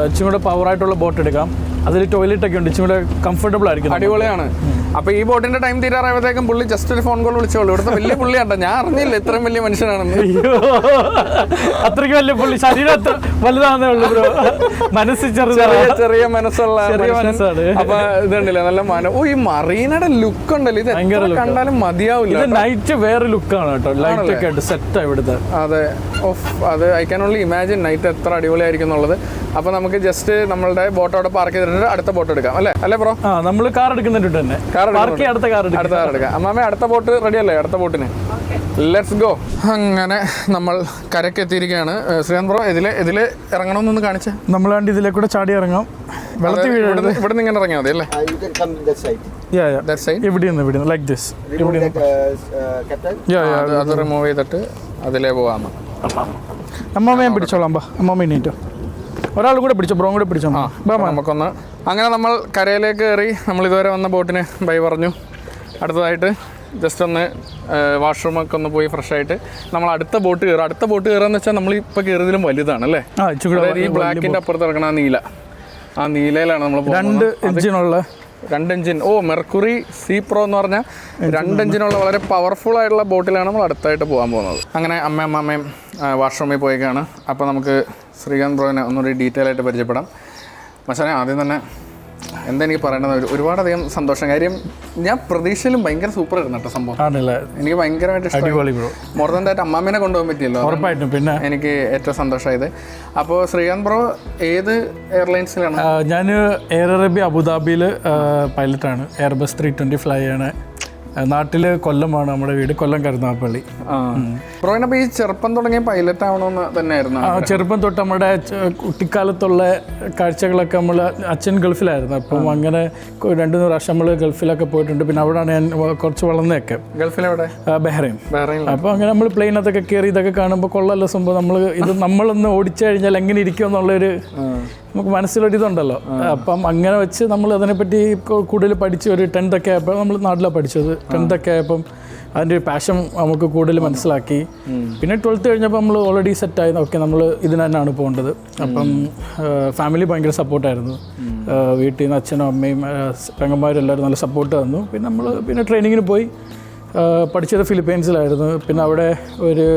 ഇച്ചിരി കൂടെ പവറായിട്ടുള്ള ബോട്ട് എടുക്കാം. അതിൽ ടോയ്ലറ്റ് ഒക്കെ ഉണ്ട്, ഇച്ചിരി കൂടെ കംഫർട്ടബിൾ ആയിരിക്കും. അടിപൊളിയാണ്. അപ്പോൾ ഈ ബോട്ടിന്റെ ടൈം തീരാറായപ്പോഴത്തേക്കും പുള്ളി ജസ്റ്റ് ഒരു ഫോൺ കോൾ വിളിച്ചോളൂ. ഇവിടുത്തെ വലിയ പുള്ളിയാണ്ടോ, ഞാൻ അറിഞ്ഞില്ല ഇത്രയും വലിയ മനുഷ്യനാണെന്ന്. അത്രയ്ക്ക് വലിയ പുള്ളി, ശരീരം അത്ര വലുതാണെന്നേ ഉള്ളൂ ബ്രോ, മനസ്സ് ചെറിയ മനസ്സുള്ള മനസ്സാണ്. അപ്പൊ ഇതുണ്ടല്ലേ നല്ല ഈ മറീനയുടെ ലുക്ക് ഉണ്ടല്ലോ, ഇത് എത്ര കണ്ടാലും മതിയാവില്ല. നൈറ്റ് വേറെ ലുക്കാണ് കേട്ടോ, ലൈറ്റ് ഒക്കെ ആയിട്ട് സെറ്റ് ഇവിടുത്തെ. അതെ, അത് I can only imagine night എത്ര അടിപൊളിയായിരിക്കും എന്നുള്ളത്. അപ്പൊ നമുക്ക് ജസ്റ്റ് നമ്മളുടെ ബോട്ട് അവിടെ പാർക്ക് ചെയ്തിട്ട് അടുത്ത ബോട്ട് എടുക്കാം അല്ലേ ബ്രോ? നമ്മൾ കാർ എടുക്കുന്നുണ്ട് തന്നെ, അടുത്ത കാർ എടുക്കാം. അമ്മാമേ, അടുത്ത ബോട്ട് റെഡി അല്ലേ? അടുത്ത ബോട്ടിന് ലെറ്റ്സ് ഗോ. അങ്ങനെ നമ്മൾ കരയ്ക്ക് എത്തിയിരിക്കുകയാണ്. ശ്രീകാന്ത് ബ്രോ, ഇതില് ഇറങ്ങണമെന്നൊന്ന് കാണിച്ചേ. നമ്മൾ കണ്ട് ഇതിലെ കൂടെ ചാടി ഇറങ്ങാം. വെള്ളത്തിൽ ഇവിടെ നിന്ന് ഇങ്ങനെ ഇറങ്ങിയാൽ മതി അല്ലേ? ഇവിടെ ലൈക്ക് ദിസ്. അത് റിമൂവ് ചെയ്തിട്ട് അതിലേ പോവാം. അമ്മമ്മയും പിടിച്ചോളാം. അമ്മമ്മ എണീറ്റോ, ഒരാൾ കൂടെ പിടിച്ചോ, ബ്രോ കൂടെ പിടിച്ചോ. നമുക്കൊന്ന് അങ്ങനെ നമ്മൾ കരയിലേക്ക് കയറി. നമ്മൾ ഇതുവരെ വന്ന ബോട്ടിന് ബൈ പറഞ്ഞു. അടുത്തതായിട്ട് ജസ്റ്റ് ഒന്ന് വാഷ്റൂമൊക്കെ ഒന്ന് പോയി ഫ്രഷ് ആയിട്ട് നമ്മൾ അടുത്ത ബോട്ട് കയറുക. അടുത്ത ബോട്ട് കയറുകയെന്ന് വെച്ചാൽ നമ്മൾ ഇപ്പോൾ കയറിയതിലും വലുതാണ് അല്ലേ? അതായത് ഈ ബ്ലാക്കിൻ്റെ അപ്പുറത്ത് ഇറങ്ങണ ആ നീലയിലാണ് നമ്മൾ പോകുന്നത്. 2 എഞ്ചിൻ മെർക്കുറി സീ പ്രോ എന്ന് പറഞ്ഞാൽ 2 എഞ്ചിനുള്ള വളരെ പവർഫുൾ ആയിട്ടുള്ള ബോട്ടിലാണ് നമ്മൾ അടുത്തായിട്ട് പോകാൻ പോകുന്നത്. അങ്ങനെ അമ്മയും വാഷ്റൂമിൽ പോയേക്കാണ്. അപ്പോൾ നമുക്ക് ശ്രീകാന്ത് ബ്രോനെ ഒന്നുകൂടി ഡീറ്റെയിൽ ആയിട്ട് പരിചയപ്പെടാം. മച്ചാനെ, ആദ്യം തന്നെ എന്താ എനിക്ക് പറയണത്, ഒരുപാടധികം സന്തോഷം. കാര്യം ഞാൻ പ്രതീക്ഷയിലും ഭയങ്കര സൂപ്പർ ആയിരുന്നു കേട്ടോ സംഭവം. എനിക്ക് ഭയങ്കരമായിട്ട് ഇഷ്ടമായി. മോർ ദാൻ ദാറ്റ് അമ്മാമേനെ കൊണ്ടുപോകാൻ പറ്റിയല്ലോ, ഉറപ്പായിട്ടും. പിന്നെ എനിക്ക് ഏറ്റവും സന്തോഷമായത്. അപ്പോൾ ശ്രീകാന്ത് ബ്രോ ഏത് എയർലൈൻസിലാണ്? ഞാൻ എയർ അറേബ്യ അബുദാബിയിൽ പൈലറ്റാണ്. എയർബസ് 320 ഫ്ലൈ ആണ്. നാട്ടില് കൊല്ലമാണ് നമ്മുടെ വീട്, കൊല്ലം കരുനാഗപ്പള്ളി. ബ്രോയിനപ്പോൾ ഈ ചെറുപ്പം തുടങ്ങിയ പൈലറ്റ് ആവണമെന്ന് തന്നെയായിരുന്നു? ചെറുപ്പം തൊട്ട് നമ്മുടെ കുട്ടിക്കാലത്തുള്ള കാഴ്ചകളൊക്കെ നമ്മൾ അച്ഛൻ ഗൾഫിലായിരുന്നു. അപ്പം അങ്ങനെ 2-3 പ്രാവശ്യം നമ്മൾ ഗൾഫിലൊക്കെ പോയിട്ടുണ്ട്. പിന്നെ അവിടെയാണ് ഞാൻ കുറച്ച് വളർന്നതൊക്കെ. ഗൾഫിലെവിടെ? ബഹ്റൈൻ. അപ്പോൾ അങ്ങനെ നമ്മൾ പ്ലെയിനകത്തൊക്കെ കയറി ഇതൊക്കെ കാണുമ്പോൾ കൊള്ളാമല്ലോ സംഭവം. നമ്മളൊന്ന് ഓടിച്ചു കഴിഞ്ഞാൽ എങ്ങനെ ഇരിക്കും എന്നുള്ളൊരു നമുക്ക് മനസ്സിലൊരിതുണ്ടല്ലോ. അപ്പം അങ്ങനെ വെച്ച് നമ്മൾ അതിനെപ്പറ്റി കൂടുതൽ പഠിച്ച് ഒരു 10th ഒക്കെ ആയപ്പോൾ നമ്മൾ നാട്ടിലാണ് പഠിച്ചത്. 10th ഒക്കെ ആയപ്പം അതിൻ്റെ ഒരു പാഷൻ നമുക്ക് കൂടുതൽ മനസ്സിലാക്കി. പിന്നെ 12th കഴിഞ്ഞപ്പോൾ നമ്മൾ ഓൾറെഡി സെറ്റായി. ഓക്കെ, നമ്മൾ ഇതിന് തന്നെയാണ് പോകേണ്ടത്. അപ്പം ഫാമിലി ഭയങ്കര സപ്പോർട്ടായിരുന്നു. വീട്ടിൽ നിന്ന് അച്ഛനും അമ്മയും പെങ്ങന്മാരും എല്ലാവരും നല്ല സപ്പോർട്ട് തന്നു. പിന്നെ ട്രെയിനിങ്ങിന് പോയി. പഠിച്ചത് ഫിലിപ്പൈൻസിലായിരുന്നു. പിന്നെ അവിടെ ഒരു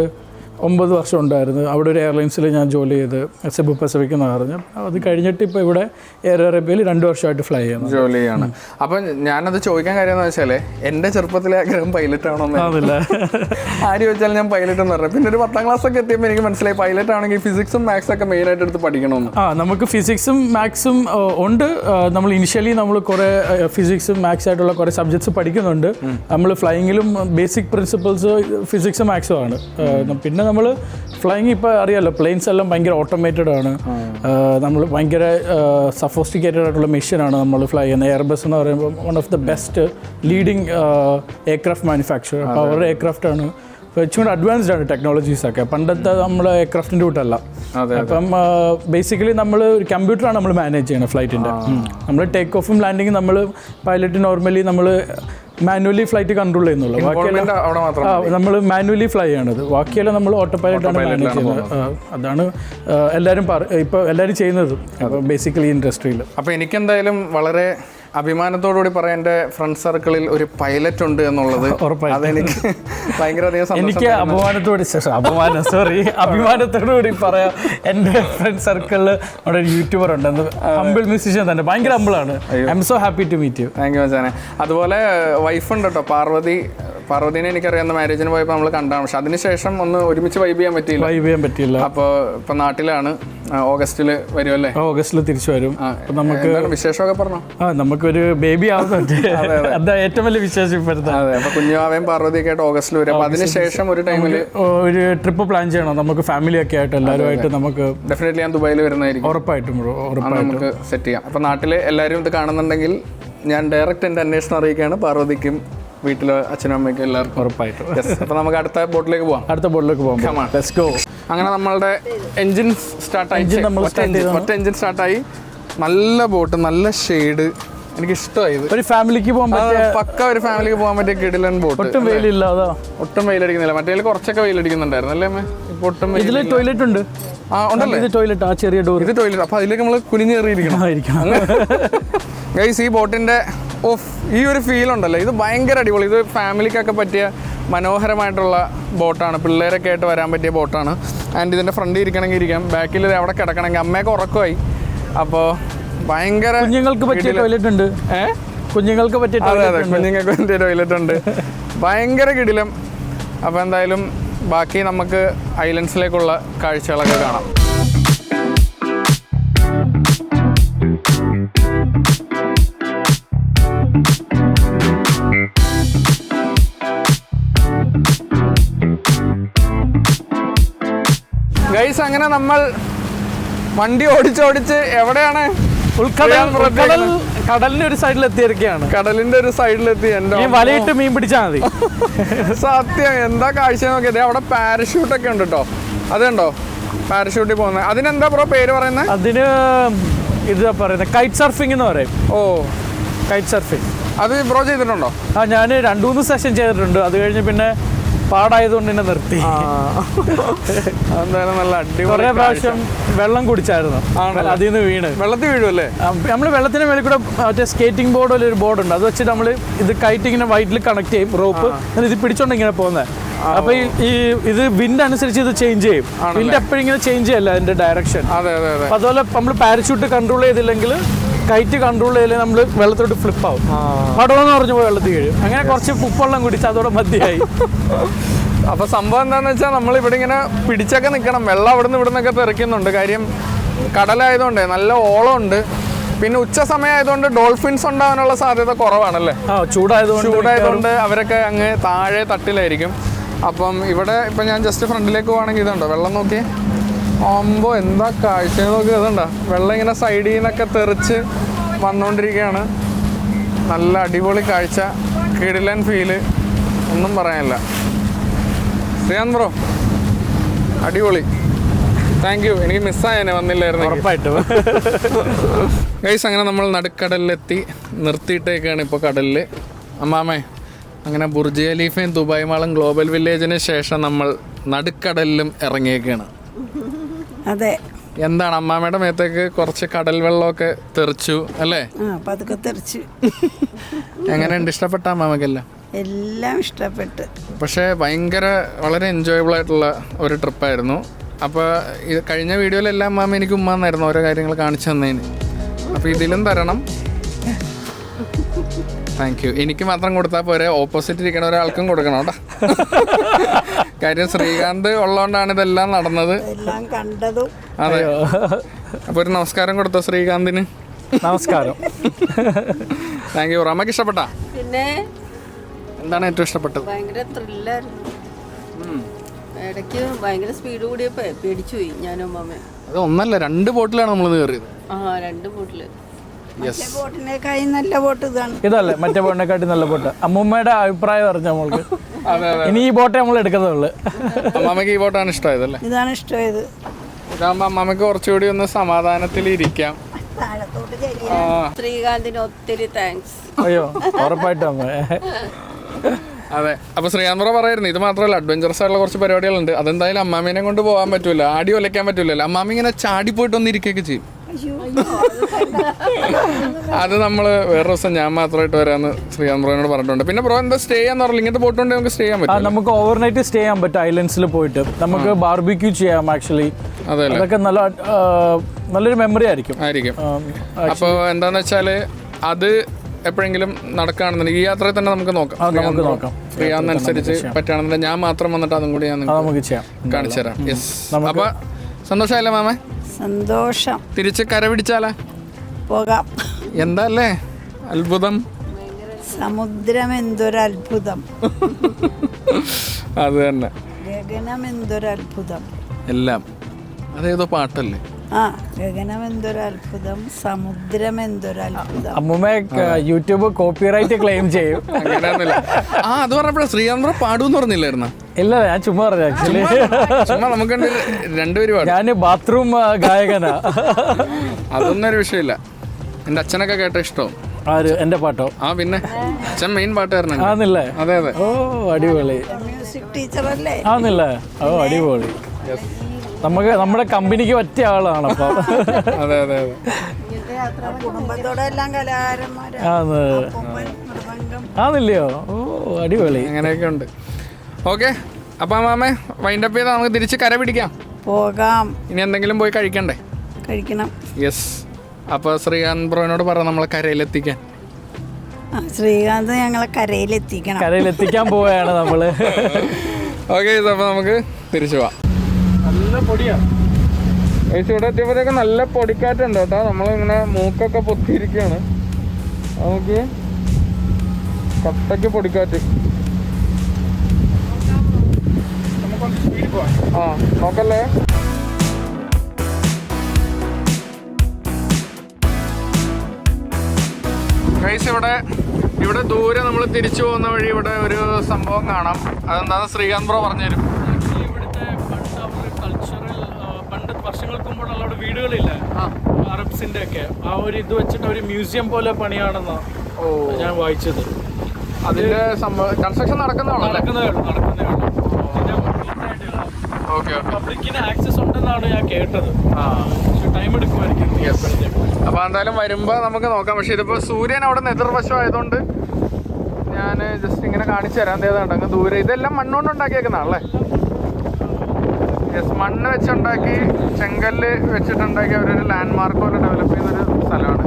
9 വർഷം ഉണ്ടായിരുന്നു. അവിടെ ഒരു എയർലൈൻസിൽ ഞാൻ ജോലി ചെയ്ത് സെബു പസഫിക് എന്ന് പറഞ്ഞു. അത് കഴിഞ്ഞിട്ട് ഇപ്പോൾ ഇവിടെ എയർ അറേബ്യയിൽ 2 വർഷമായിട്ട് ഫ്ലൈ ചെയ്യുന്നു, ജോലി ചെയ്യാണ്. അപ്പം ഞാനത് ചോദിക്കാൻ കാര്യം എന്ന് വെച്ചാൽ എൻ്റെ ചെറുപ്പത്തിലെ ആഗ്രഹം പൈലറ്റ് ആണോന്ന്. അതില്ല, ആര് ചോദിച്ചാൽ ഞാൻ പൈലറ്റ് എന്ന് പറഞ്ഞു. പിന്നെ ഒരു 10th ക്ലാസ് ഒക്കെ എത്തിയപ്പോൾ എനിക്ക് മനസ്സിലായി പൈലറ്റ് ആണെങ്കിൽ ഫിസിക്സും മാത്സും ഒക്കെ മെയിനായിട്ട് എടുത്ത് പഠിക്കണമെന്ന്. നമുക്ക് ഫിസിക്സും മാത്സും ഉണ്ട്. നമ്മൾ ഇനിഷ്യലി നമ്മൾ കുറേ ഫിസിക്സും മാത്സ് ആയിട്ടുള്ള കുറേ സബ്ജക്ട്സ് പഠിക്കുന്നുണ്ട്. നമ്മൾ ഫ്ലൈയിങ്ങിലും ബേസിക് പ്രിൻസിപ്പിൾസ് ഫിസിക്സും മാത്സും ആണ്. പിന്നെ നമ്മൾ ഫ്ലൈയിങ് ഇപ്പോൾ അറിയാമല്ലോ, പ്ലെയിൻസ് എല്ലാം ഭയങ്കര ഓട്ടോമേറ്റഡ് ആണ്. നമ്മൾ ഭയങ്കര സഫോസ്റ്റിക്കേറ്റഡ് ആയിട്ടുള്ള മെഷീനാണ് നമ്മൾ ഫ്ലൈ ചെയ്യുന്നത്. എയർബസ് എന്ന് പറയുമ്പോൾ one of the best leading aircraft manufacture. അപ്പോൾ അവരുടെ എയർക്രാഫ്റ്റാണ് കുറച്ചുകൂടി അഡ്വാൻസ്ഡ് ആണ് ടെക്നോളജീസൊക്കെ. പണ്ടത്തെ നമ്മുടെ എയർക്രാഫ്റ്റിൻ്റെ കൂട്ടല്ല. അപ്പം ബേസിക്കലി നമ്മൾ ഒരു കമ്പ്യൂട്ടറാണ് നമ്മൾ മാനേജ് ചെയ്യണം ഫ്ലൈറ്റിൻ്റെ. നമ്മൾ ടേക്ക് ഓഫും ലാൻഡിങ്ങും നമ്മൾ പൈലറ്റ് നോർമലി നമ്മൾ മാനുവലി ഫ്ലൈറ്റ് കൺട്രോൾ ചെയ്യുന്നുള്ളൂ. ബാക്കിയെല്ലാം നമ്മൾ മാനുവലി ഫ്ലൈ ചെയ്യണത്, ബാക്കിയെല്ലാം നമ്മൾ ഓട്ടോ പൈലറ്റാണ് മാനേജ് ചെയ്യുന്നത്. അതാണ് എല്ലാവരും ഇപ്പോൾ എല്ലാവരും ചെയ്യുന്നത് ബേസിക്കലി ഇൻഡസ്ട്രിയിൽ. അപ്പോൾ എനിക്കെന്തായാലും വളരെ അഭിമാനത്തോടുകൂടി പറയാം, എൻ്റെ ഫ്രണ്ട് സർക്കിളിൽ ഒരു പൈലറ്റ് ഉണ്ട് എന്നുള്ളത്. അതെനിക്ക് ഭയങ്കര എനിക്ക് അഭിമാനത്തോടുകൂടി പറയാം. എൻ്റെ ഫ്രണ്ട് സർക്കിളിൽ അവിടെ ഒരു യൂട്യൂബർ ഉണ്ട്, ഹംബിൾ മ്യൂസിഷ്യൻ തന്നെ, ഭയങ്കര ഹംബിളാണ്. I am so happy to meet you. Thank you മച്ചാനെ. അതുപോലെ വൈഫുണ്ട് കേട്ടോ, പാർവതിനെ എനിക്കറിയാവുന്ന മാരേജിന് പോയപ്പോൾ നമ്മൾ കണ്ടാണ്. പക്ഷെ അതിനുശേഷം ഒന്ന് ഒരുമിച്ച് വൈബ് ചെയ്യാൻ പറ്റിയില്ല. അപ്പോൾ ഇപ്പം നാട്ടിലാണ്, ഓഗസ്റ്റിൽ വരുമല്ലേ? ഓഗസ്റ്റിൽ തിരിച്ചു വരും. നമുക്ക് വിശേഷമൊക്കെ പറഞ്ഞോ? നമുക്കൊരു ബേബി ആവുന്നുണ്ട്, അതാ ഏറ്റവും വലിയ വിശേഷം ഇപ്പോഴത്തെ. അതെ, അപ്പോൾ കുഞ്ഞാവേം പാർവതിയൊക്കെ ആയിട്ട് ഓഗസ്റ്റിൽ വരും. അപ്പോൾ അതിനുശേഷം ഒരു ടൈമിൽ ഒരു ട്രിപ്പ് പ്ലാൻ ചെയ്യണം നമുക്ക്, ഫാമിലി ഒക്കെ ആയിട്ട് എല്ലാവരുമായിട്ട്. നമുക്ക് ഡെഫിനറ്റ്ലി ഞാൻ ദുബായിൽ വരുന്നതായിരിക്കും. ഉറപ്പായിട്ടും നമുക്ക് സെറ്റ് ചെയ്യാം. അപ്പോൾ നാട്ടിൽ എല്ലാവരും ഇത് കാണുന്നുണ്ടെങ്കിൽ ഞാൻ ഡയറക്റ്റ് എൻ്റെ അന്വേഷണം അറിയിക്കുകയാണ്. പാർവതിക്കും വീട്ടിലെ അച്ഛനും അമ്മയ്ക്കും എല്ലാവർക്കും ഉറപ്പായിട്ടും. അപ്പോൾ നമുക്ക് അടുത്ത ബോട്ടിലേക്ക് പോകാം. Let's go. അങ്ങനെ നമ്മളുടെ എൻജിൻ സ്റ്റാർട്ടായി, ഒറ്റ എൻജിൻ സ്റ്റാർട്ടായി. നല്ല ബോട്ട്, നല്ല ഷെയ്ഡ്, എനിക്ക് ഇഷ്ടമായി. ഒരു ഫാമിലിക്ക് പോകാൻ പറ്റിയ, പക്ക ഒരു ഫാമിലിക്ക് പോകാൻ പറ്റിയ കിടിലൻ ബോട്ട്. ഒട്ടും വെയിലില്ല, ഒട്ടും വെയിലടിക്കുന്നില്ല. മറ്റേ കുറച്ചൊക്കെ വെയിലടിക്കുന്നുണ്ടായിരുന്നു അല്ലേ അമ്മ? ഇപ്പോൾ ഒട്ടും വെയിൽ. ഇതിൽ ടോയ്ലറ്റ് ഉണ്ട്. ഉണ്ടല്ലേ? ഇത് ടോയ്ലറ്റ്, ആ ചെറിയ ഡോർ, ഇത് ടോയ്ലറ്റ്. അപ്പോൾ അതിലേക്ക് നമ്മൾ കുനിഞ്ഞേറിയിരിക്കണം. ഗൈസ്, ഈ ബോട്ടിൻ്റെ ഈ ഒരു ഫീൽ ഉണ്ടല്ലോ, ഇത് ഭയങ്കര അടിപൊളി. ഇത് ഫാമിലിക്കൊക്കെ പറ്റിയ മനോഹരമായിട്ടുള്ള ബോട്ടാണ്, പിള്ളേരൊക്കെ ആയിട്ട് വരാൻ പറ്റിയ ബോട്ടാണ്. ആൻഡ് ഇതിൻ്റെ ഫ്രണ്ടിൽ ഇരിക്കണമെങ്കിൽ ഇരിക്കാം, ബാക്കിൽ അവിടെ കിടക്കണമെങ്കിൽ. അമ്മയൊക്കെ ഉറക്കമായി. അപ്പോൾ ഭയങ്കര കുഞ്ഞുങ്ങൾക്ക് പറ്റിയ ടോയ്ലറ്റ് ഉണ്ട്. കുഞ്ഞുങ്ങൾക്ക് പറ്റിയ ടോയ്ലറ്റ് ഉണ്ട്. ഭയങ്കര കിടിലം. അപ്പോൾ എന്തായാലും ബാക്കി നമുക്ക് ഐലൻഡ്സിലേക്കുള്ള കാഴ്ചകളൊക്കെ കാണാം. ഗൈസ്, അങ്ങനെ നമ്മൾ വണ്ടി ഓടിച്ചോടിച്ച് എവിടെയാണ്? കടലിന്റെ ഒരു സൈഡിൽ എത്തിയിരിക്കുകയാണ്. കടലിന്റെ ഒരു സൈഡിലെത്തി. എൻ്റെ വലയിട്ട് മീൻ പിടിച്ചാൽ മതി. സത്യം, എന്താ കാഴ്ച നോക്കിയത്. അവിടെ പാരഷൂട്ടൊക്കെ ഉണ്ട് കേട്ടോ. അതുണ്ടോ പാരഷൂട്ടിൽ പോകുന്നത്? അതിനെന്താ ബ്രോ പേര് പറയുന്നത്? അതിന് ഇതാ പറയുന്നത് കൈറ്റ് സർഫിംഗ് എന്ന് പറയും. ഓ, കൈറ്റ് സർഫിംഗ്. അത് ബ്രോ ചെയ്തിട്ടുണ്ടോ? ഞാൻ 2-3 സെഷൻ ചെയ്തിട്ടുണ്ട്. അത് കഴിഞ്ഞ് പിന്നെ പാടായതുകൊണ്ട് തന്നെ നിർത്തി. എന്തായാലും നല്ല അടിപൊളി. കുറേ പ്രാവശ്യം വെള്ളം കുടിച്ചായിരുന്നു, അതിൽ നിന്ന് വീണ്. വെള്ളത്തിൽ വീഴുമല്ലേ? നമ്മൾ വെള്ളത്തിന് മേലെ കൂടെ മറ്റേ സ്കേറ്റിംഗ് ബോർഡ് പോലെ ഒരു ബോർഡ് ഉണ്ട്, അത് വെച്ചിട്ട് നമ്മൾ ഇത് കൈറ്റ് ഇങ്ങനെ വൈറ്റിൽ കണക്ട് ചെയ്യും, റോപ്പ്. ഇത് പിടിച്ചോണ്ട് ഇങ്ങനെ പോകുന്നത്. അപ്പൊ ഇത് വിൻഡ് അനുസരിച്ച് ഇത് ചേഞ്ച് ചെയ്യും. വിൻഡ് എപ്പോഴും ഇങ്ങനെ ചേഞ്ച് ചെയ്യല്ല അതിന്റെ ഡയറക്ഷൻ. അതുപോലെ നമ്മൾ പാരച്യൂട്ട് കൺട്രോൾ ചെയ്തില്ലെങ്കിൽ, കൈറ്റ് കൺട്രോൾ ചെയ്തില്ലെങ്കിൽ നമ്മൾ വെള്ളത്തോട്ട് ഫ്ലിപ്പ് ആവും. പടമെന്ന് പറഞ്ഞു പോയി വെള്ളത്തിൽ വീഴും. അങ്ങനെ കുറച്ച് ഉപ്പുവെള്ളം കുടിച്ച് അതോടെ മതിയായി. അപ്പൊ സംഭവം എന്താണെന്ന് വെച്ചാൽ നമ്മൾ ഇവിടെ ഇങ്ങനെ പിടിച്ചൊക്കെ നിൽക്കണം. വെള്ളം അവിടെ നിന്ന് ഇവിടെ നിന്നൊക്കെ തെറിക്കുന്നുണ്ട്. കാര്യം കടലായതുകൊണ്ട് നല്ല ഓളമുണ്ട്. പിന്നെ ഉച്ച സമയമായതുകൊണ്ട് ഡോൾഫിൻസ് ഉണ്ടാകാനുള്ള സാധ്യത കുറവാണല്ലേ? ചൂടായതുകൊണ്ട് അവരൊക്കെ അങ്ങ് താഴെ തട്ടിലായിരിക്കും. അപ്പം ഇവിടെ ഇപ്പം ഞാൻ ജസ്റ്റ് ഫ്രണ്ടിലേക്ക് പോവാണെങ്കിൽ ഇതുണ്ടോ വെള്ളം നോക്കി. ആകുമ്പോൾ എന്താ കാഴ്ച നോക്കി. അതുണ്ടോ വെള്ളം ഇങ്ങനെ സൈഡിൽ നിന്നൊക്കെ തെറിച്ച് വന്നുകൊണ്ടിരിക്കുകയാണ്. നല്ല അടിപൊളി കാഴ്ച, കിടിലൻ ഫീല്, ഒന്നും പറയാനില്ല. ശ്രീകാന്ത് ബ്രോ, അടിപൊളി. Thank you. എനിക്ക് മിസ്സായേനെ വന്നില്ലായിരുന്നു. ഉറപ്പായിട്ടും. ഗൈസ്, അങ്ങനെ നമ്മൾ നടുക്കടലിലെത്തി നിർത്തിയിട്ടേക്കാണ് ഇപ്പോൾ കടലിൽ. അമ്മാമേ, അങ്ങനെ ബുർജ് ഖലീഫയും ദുബായ് മാളും ഗ്ലോബൽ വില്ലേജിന് ശേഷം നമ്മൾ നടുക്കടലിലും ഇറങ്ങിയേക്കാണ്. അതെ. എന്താണ് അമ്മാമ്മയുടെ മേത്തേക്ക് കുറച്ച് കടൽ വെള്ളമൊക്കെ തെറിച്ചു അല്ലേ? പതുക്കെ തെറിച്ചു. എങ്ങനെയുണ്ട്? ഇഷ്ടപ്പെട്ട അമ്മാമ്മക്കെല്ലാം? എല്ലാം ഇഷ്ടപ്പെട്ട്. പക്ഷേ ഭയങ്കര വളരെ എൻജോയബിൾ ആയിട്ടുള്ള ഒരു ട്രിപ്പായിരുന്നു. അപ്പോൾ ഇത് കഴിഞ്ഞ വീഡിയോയിലെല്ലാം അമ്മാമ്മ എനിക്ക് ഉമ്മാന്നായിരുന്നു ഓരോ കാര്യങ്ങൾ കാണിച്ചു തന്നതിന്. അപ്പോൾ ഇതിലും തരണം. Thank you. എനിക്ക് മാത്രം കൊടുത്താൽ പോരെ, ഓപ്പോസിറ്റ് ഇരിക്കണ ഒരാൾക്കും കൊടുക്കണം കേട്ടോ. കാര്യം ശ്രീകാന്ത് ഉള്ളതുകൊണ്ടാണ് ഇതെല്ലാം നടന്നത്. അതെ. അപ്പോൾ ഒരു നമസ്കാരം കൊടുത്തോ ശ്രീകാന്തിന്? നമസ്കാരം. Thank you. അമ്മക്ക് ഇഷ്ടപ്പെട്ടാ? പിന്നെ എന്താണ് ഏറ്റവും ഇഷ്ടപ്പെട്ടത്? ഭയങ്കര ത്രില്ലായിരുന്നു. ഇടയ്ക്ക് ഭയങ്കര സ്പീഡ് കൂടിയപ്പോ പേടിച്ചു പോയി ഞാനും അമ്മ. അത് ഒന്നല്ല 2 ബോട്ടിലാണ് നമ്മൾ കയറിയത്. 2 ബോട്ടില്. ബോട്ടിനേക്കായി നല്ല ബോട്ട് ഇതാണ്. ഇതല്ലേ മറ്റേ ബോട്ടിനെക്കാട്ടി നല്ല ബോട്ട്? അമ്മൂമ്മയുടെ അഭിപ്രായം പറഞ്ഞു നമ്മൾക്ക്. ഇനി ഈ ബോട്ടേ നമ്മൾ എടുക്കുന്നതുള്ളു. അമ്മാമയ്ക്ക് ഈ ബോട്ടാണ് ഇഷ്ടമായതല്ലേ? ഇതാണ് ഇഷ്ടമായത്. ഇതാകുമ്പോ അമ്മാമയ്ക്ക് കുറച്ചുകൂടി ഒന്ന് സമാധാനത്തിൽ ഇരിക്കാം. ശ്രീകാന്തിന് ഒത്തിരി താങ്ക്സ്. അയ്യോ ഉറപ്പായിട്ടും അമ്മ. അതെ, അപ്പൊ ശ്രീകാന്ത് ബ്രോ പറയായിരുന്നു ഇത് മാത്രമല്ല അഡ്വഞ്ചറസ് ആയിട്ടുള്ള കുറച്ച് പരിപാടികളുണ്ട്. അതെന്തായാലും അമ്മാമേനെ കൊണ്ട് പോകാൻ പറ്റൂല, ആടി ഒലയ്ക്കാൻ പറ്റൂലല്ലോ. അമ്മാമ ഇങ്ങനെ ചാടി പോയിട്ട് ഒന്ന് ഇരിക്കുകയൊക്കെ ചെയ്യും. അത് നമ്മള് വേറെ ദിവസം ഞാൻ മാത്രമായിട്ട് വരാന്ന് ശ്രീകാന്ത് ബ്രോനോട് പറഞ്ഞിട്ടുണ്ട്. പിന്നെ ബ്രോ എന്താ സ്റ്റേ ചെയ്യാന്ന് പറഞ്ഞില്ല, ഇങ്ങനത്തെ ബോട്ട് കൊണ്ട് നമുക്ക് സ്റ്റേ ചെയ്യാൻ പറ്റും. നമുക്ക് ഓവർനൈറ്റ് സ്റ്റേ ചെയ്യാൻ പറ്റും ഐലൻഡ്സിൽ പോയിട്ട്. നമുക്ക് ബാർബിക്യൂ ചെയ്യാം ആക്ച്വലി. അതൊക്കെ നല്ലൊരു മെമ്മറി ആയിരിക്കും. അപ്പോൾ എന്താന്ന് വെച്ചാല് അത് എപ്പോഴെങ്കിലും നടക്കുകയാണെന്നുണ്ടെങ്കിൽ ഈ യാത്രയിൽ തന്നെ നമുക്ക് നോക്കാം. ഫ്രീയാവുന്നതനുസരിച്ച് പറ്റുകയാണെന്നുണ്ടെങ്കിൽ ഞാൻ മാത്രം വന്നിട്ട് അതും കൂടി ഞാൻ കാണിച്ചു തരാം. യെസ്, അപ്പൊ സന്തോഷമല്ലേ മാമ? സന്തോഷം. തിരിച്ച് കര പിടിച്ചാലാ പോകാം. എന്താ അല്ലേ അത്ഭുതം? സമുദ്രം എന്തൊരത്ഭുതം. അത് തന്നെ. ഗഗനം എന്തൊരത്ഭുതം. എല്ലാം അതേതോ പാട്ടല്ലേ? ഗഗനം എന്തൊരത്ഭുതം, സമുദ്രം എന്തൊരത്ഭുതം. അമ്മൂമ്മ യൂട്യൂബ് കോപ്പിറൈറ്റ് ക്ലെയിം ചെയ്യും. അങ്ങനെയൊന്നുമില്ല. അത് പറഞ്ഞപ്പോഴേ ശ്രീകാന്ത് പാടൂന്ന് പറഞ്ഞില്ലായിരുന്ന? ഇല്ല, ഞാൻ ചുമ്മാ പറഞ്ഞു ആക്ച്വലി. നമുക്ക് രണ്ടുപേരും പാടും. ഞാൻ ബാത്റൂം ഗായകനാ. അതൊന്നും ഒരു വിഷയമില്ല. എന്റെ അച്ഛനൊക്കെ കേട്ട ഇഷ്ടവും. ആര്? എന്റെ പാട്ടോ? പിന്നെ അച്ഛൻ മെയിൻ പാട്ടുകാരനാണ്. ആന്നില്ലേ? അതെ അതെ. ഓ അടിപൊളി. മ്യൂസിക് ടീച്ചറല്ലേ? ആന്നില്ലേ? ഓ അടിപൊളി. നമുക്ക് നമ്മുടെ കമ്പനിക്ക് പറ്റിയ ആളാണ്. അപ്പൊ അതെ അതെ അതെ. കുടുംബത്തോടെല്ലാം കലാകാരന്മാരാ. ആന്നില്ലയോ? ഓ അടിപൊളി. അങ്ങനെയൊക്കെ ഉണ്ട്. ഓക്കെ, അപ്പൊ മാമേ വൈൻഡപ്പ് ചെയ്താൽ നമുക്ക് തിരിച്ച് കര പിടിക്കാം. പോകാം. ഇനി എന്തെങ്കിലും പോയി കഴിക്കണ്ടേ? കഴിക്കണം. യെസ്, അപ്പൊ ശ്രീകാന്ത് ബ്രോനോട് പറ നമ്മളെ കരയിലെത്തിക്കാൻ. ശ്രീകാന്ത് ഞങ്ങളെ കരയിലെത്തിക്കാൻ പോവുകയാണ് നമ്മള്. ഓക്കെ, അപ്പൊ നമുക്ക് തിരിച്ചു പോവാം. നല്ല പൊടിയാ. ഇവിടെ എത്തിയപ്പോഴത്തേക്ക് നല്ല പൊടിക്കാറ്റുണ്ട് കേട്ടോ. നമ്മളിങ്ങനെ മൂക്കൊക്കെ പൊത്തിയിരിക്കുകയാണ്. നമുക്ക് കട്ടയ്ക്ക് പൊടിക്കാറ്റ്. നോക്കല്ലേ. ഗൈസ്, ഇവിടെ ദൂരെ നമ്മൾ തിരിച്ചു പോകുന്ന വഴി ഇവിടെ ഒരു സംഭവം കാണാം. അതെന്താണെന്ന് ശ്രീകാന്ത് ബ്രോ പറഞ്ഞുതരും. വർഷങ്ങൾക്ക് മുമ്പുള്ള അവിടെ വീടുകളില്ല അറബ്സിന്റെ ഒക്കെ ആ ഒരു ഇത് വെച്ചിട്ട് ഒരു മ്യൂസിയം പോലെ പണിയാണെന്നാ ഞാൻ വായിച്ചത്. അതിന്റെ കൺസ്ട്രക്ഷൻ നടക്കുന്നതേ ഉള്ളൂ. പബ്ലിക്കിന് ആക്സസ് ഉണ്ടെന്നാണ് ഞാൻ കേട്ടത്. ടൈം എടുക്കുമായിരിക്കും. അപ്പൊ എന്തായാലും വരുമ്പോ നമുക്ക് നോക്കാം. പക്ഷെ ഇതിപ്പോ സൂര്യൻ അവിടെ എതിർവശം ആയതുകൊണ്ട് ഞാൻ ജസ്റ്റ് ഇങ്ങനെ കാണിച്ചു തരാൻ. അങ്ങ് ദൂരെ ഇതെല്ലാം മണ്ണുകൊണ്ട് ഉണ്ടാക്കിയേക്കുന്നതാണല്ലേ? യെസ്, മണ്ണ് വെച്ചുണ്ടാക്കി ചെങ്കല്ല് വെച്ചിട്ടുണ്ടാക്കി അവരൊരു ലാൻഡ് മാർക്ക് പോലെ ഡെവലപ്പ് ചെയ്യുന്നൊരു സ്ഥലമാണ്.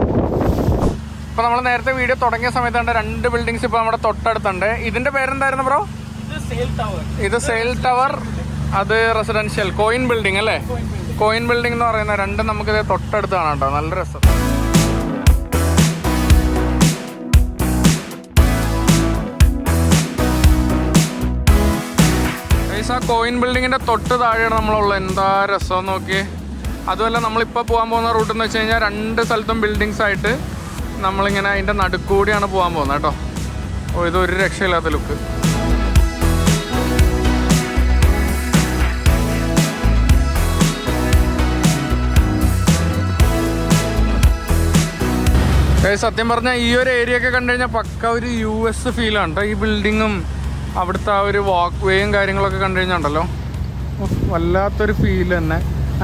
ഇപ്പോൾ നമ്മൾ നേരത്തെ വീഡിയോ തുടങ്ങിയ സമയത്തുണ്ട് 2 ബിൽഡിങ്സ് ഇപ്പോൾ നമ്മുടെ തൊട്ടടുത്തുണ്ട്. ഇതിൻ്റെ പേരെന്തായിരുന്നു ബ്രോ? ഇത് സെയിൽ ടവർ, അത് റെസിഡൻഷ്യൽ. കോയിൻ ബിൽഡിംഗ് അല്ലേ? കോയിൻ ബിൽഡിംഗ് എന്ന് പറയുന്ന രണ്ടും നമുക്കിത് തൊട്ടടുത്ത് കാണാം കേട്ടോ. നല്ല രസം. ആ കോയിൻ ബിൽഡിങ്ങിൻ്റെ തൊട്ട് താഴെയാണ് നമ്മളുള്ളത്. എന്താ രസം നോക്കിയേ. അതുമല്ല നമ്മളിപ്പോൾ പോകാൻ പോകുന്ന റൂട്ട് എന്ന് വെച്ച് കഴിഞ്ഞാൽ 2 സ്ഥലത്തും ബിൽഡിങ്സ് ആയിട്ട് നമ്മളിങ്ങനെ അതിൻ്റെ നടുക്കൂടിയാണ് പോകാൻ പോകുന്നത് കേട്ടോ. ഓ, ഇതൊരു രക്ഷയില്ലാത്ത ലുക്ക്. സത്യം പറഞ്ഞാൽ ഈ ഒരു ഏരിയ ഒക്കെ കണ്ടു കഴിഞ്ഞാൽ പക്ക ഒരു US ഫീലാണ് കേട്ടോ. ഈ ബിൽഡിങ്ങും അവിടുത്തെ ആ ഒരു വാക്ക് വേയും കാര്യങ്ങളൊക്കെ കണ്ടു കഴിഞ്ഞാൽ ഉണ്ടല്ലോ, വല്ലാത്തൊരു ഫീൽ തന്നെ.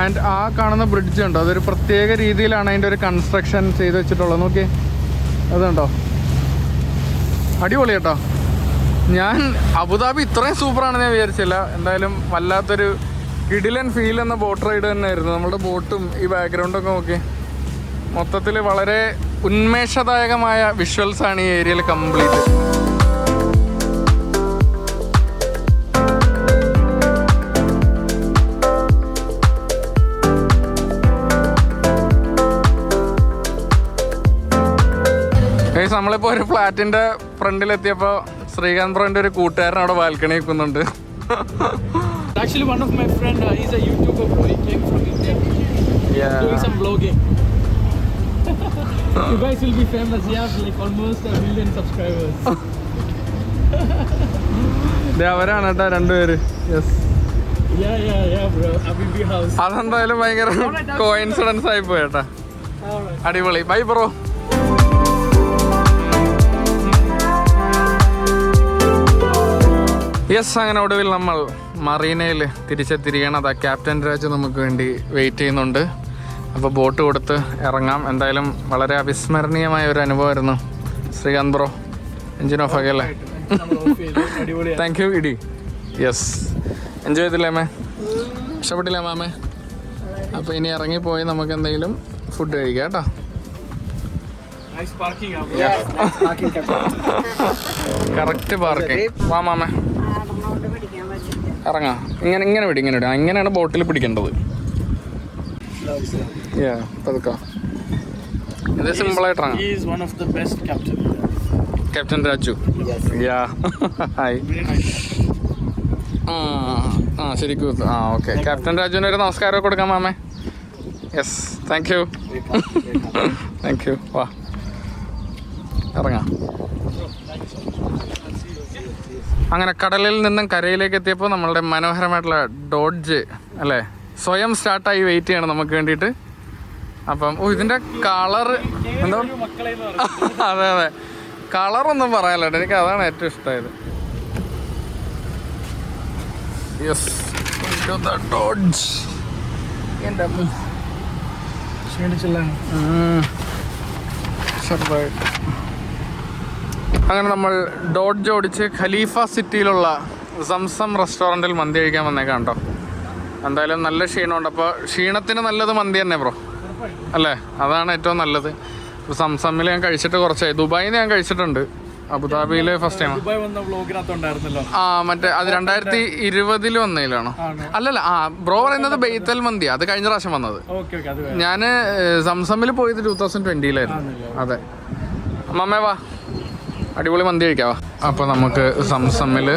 ആൻഡ് ആ കാണുന്ന ബ്രിഡ്ജ് ഉണ്ടോ, അതൊരു പ്രത്യേക രീതിയിലാണ് അതിൻ്റെ ഒരു കൺസ്ട്രക്ഷൻ ചെയ്ത് വെച്ചിട്ടുള്ളത്. നോക്കിയേ, അതുണ്ടോ, അടിപൊളി കേട്ടോ. ഞാൻ അബുദാബി ഇത്രയും സൂപ്പറാണെന്ന് ഞാൻ വിചാരിച്ചില്ല. എന്തായാലും വല്ലാത്തൊരു കിടിലൻ ഫീൽ എന്ന ബോട്ട് റൈഡ് തന്നെയായിരുന്നു. നമ്മുടെ ബോട്ടും ഈ ബാക്ക്ഗ്രൗണ്ടൊക്കെ നോക്കി മൊത്തത്തിൽ വളരെ ഉന്മേഷദായകമായ വിഷ്വൽസാണ് ഈ ഏരിയയിൽ കംപ്ലീറ്റ്. നമ്മളിപ്പോൾ ഒരു ഫ്ലാറ്റിൻ്റെ ഫ്രണ്ടിലെത്തിയപ്പോൾ ശ്രീകാന്ത് ബ്രോൻ്റെ ഒരു കൂട്ടുകാരൻ അവിടെ ബാൽക്കണി നിൽക്കുന്നുണ്ട്. Actually, one of my friend, he's a YouTuber bro. He came from India. Yeah. Doing some vlogging. You guys will be famous. You have like almost 1 million subscribers. അവരാണ് കേട്ടോ രണ്ടുപേര്. Yes, Yeah, bro. Abibi house. അതെന്തായാലും ഭയങ്കര coincidence ആയി പോയി കേട്ടാ. Alright. അടിപൊളി. Bye bro. Yes, അങ്ങനെ ഒടുവിൽ നമ്മൾ മറീനയിൽ തിരിച്ചെത്തിരിക്കുകയാണ്. അതാ ക്യാപ്റ്റൻ രാജ് നമുക്ക് വേണ്ടി വെയിറ്റ് ചെയ്യുന്നുണ്ട്. അപ്പോൾ ബോട്ട് കൊടുത്ത് ഇറങ്ങാം. എന്തായാലും വളരെ അവിസ്മരണീയമായ ഒരു അനുഭവമായിരുന്നു. ശ്രീകാന്ത് ബ്രോ, എൻജിൻ ഓഫ് ആക്കി അല്ലേ? താങ്ക് യു ഇടി. യെസ്, എൻജോയ് ചെയ്തില്ലേ അമ്മേ? ഇഷ്ടപ്പെട്ടില്ലേ മാമേ? അപ്പോൾ ഇനി ഇറങ്ങിപ്പോയി നമുക്ക് എന്തെങ്കിലും ഫുഡ് കഴിക്കാം കേട്ടോ. Nice parking up. Correct parking. വാ മാമേ, ആടനോട് പിടിക്കാൻ പറ്റില്ല. ഇറങ്ങാം. ഇങ്ങനെ വിടും, ഇങ്ങനെ വിടും. ഇങ്ങനെയാണ് ബോട്ടിൽ പിടിക്കേണ്ടത്. പതുക്കെ. ഇത് സിമ്പിളായിട്ട് ഇറങ്ങാം. He is one of the best captain. Captain Raju. Hi. Very nice. ശരിക്കും. ഓക്കെ. ക്യാപ്റ്റൻ രാജുവിന് ഒരു നമസ്കാരം കൊടുക്കാം മാമേ. Yes, thank you. Thank you. വാ, ഇറങ്ങാം. അങ്ങനെ കടലിൽ നിന്നും കരയിലേക്ക് എത്തിയപ്പോൾ നമ്മളുടെ മനോഹരമായിട്ടുള്ള ഡോഡ്ജ് അല്ലേ സ്വയം സ്റ്റാർട്ടായി വെയിറ്റ് ചെയ്യണം നമുക്ക് വേണ്ടിയിട്ട്. അപ്പം ഇതിൻ്റെ കളറ് എന്താ? അതെ അതെ, കളറൊന്നും പറയാനല്ലോ, എനിക്ക് അതാണ് ഏറ്റവും ഇഷ്ടമായത്. Yes, dodge. എൻ്റെ അങ്ങനെ നമ്മൾ ഡോഡ്ജ് ഓടിച്ച് ഖലീഫ സിറ്റിയിലുള്ള സംസം റെസ്റ്റോറൻറ്റിൽ മന്തി കഴിക്കാൻ വന്നേക്കാം കേട്ടോ. എന്തായാലും നല്ല ക്ഷീണമുണ്ട്. അപ്പോൾ ക്ഷീണത്തിന് നല്ലത് മന്തി തന്നെ ബ്രോ അല്ലേ? അതാണ് ഏറ്റവും നല്ലത്. സംസമ്മിൽ ഞാൻ കഴിച്ചിട്ട് കുറച്ചായി. ദുബായിൽ ഞാൻ കഴിച്ചിട്ടുണ്ട്, അബുദാബിയിൽ ഫസ്റ്റ് ടൈം. ദുബായ് വന്ന വ്ലോഗിനകത്തുണ്ടായിരുന്നല്ലോ. മറ്റേ അത് 2020 വന്നതിലാണോ? അല്ലല്ല, ബ്രോ പറയുന്നത് ബെയ്ത്തൽ മന്തി. അത് കഴിഞ്ഞ പ്രാവശ്യം വന്നത്. ഞാൻ സംസമ്മിൽ പോയത് 2020-ലായിരുന്നു. അതെ. മമ്മേ വാ, അടിപൊളി മന്തി കഴിക്കാവാ. അപ്പോൾ നമുക്ക് സംസമ്മിൽ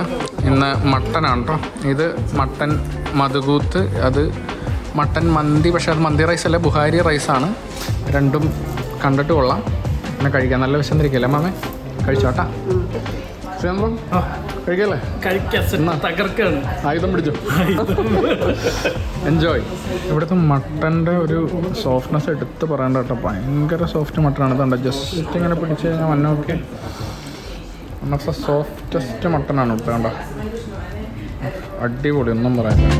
ഇന്ന് മട്ടനാണ് കേട്ടോ. ഇത് മട്ടൻ മധുകൂത്ത്, അത് മട്ടൻ മന്തി. പക്ഷേ അത് മന്തി റൈസ് അല്ല, ബുഹാരി റൈസാണ്. രണ്ടും കണ്ടിട്ട് കൊള്ളാം. പിന്നെ കഴിക്കാം. നല്ല വിശന്നിരിക്കല്ലേ മാമേ? കഴിച്ചോട്ടാ. കഴിക്കല്ലേ? തകർക്കാണ്. ആയുധം പിടിച്ചു. എൻജോയ്. ഇവിടുത്തെ മട്ടൻ്റെ ഒരു സോഫ്റ്റ്നെസ് എടുത്ത് പറയണ്ട കേട്ടോ. ഭയങ്കര സോഫ്റ്റ് മട്ടനാണ്. ഇതുണ്ട്, ജസ്റ്റ് ഇങ്ങനെ പിടിച്ച് കഴിഞ്ഞാൽ മണ്ണൊക്കെ വൺ ഓഫ് ദ സോഫ്റ്റസ്റ്റ് മട്ടനാണ് ഇവിടുത്തെ. കണ്ടോ, അടിപൊളി, ഒന്നും പറയാനില്ല.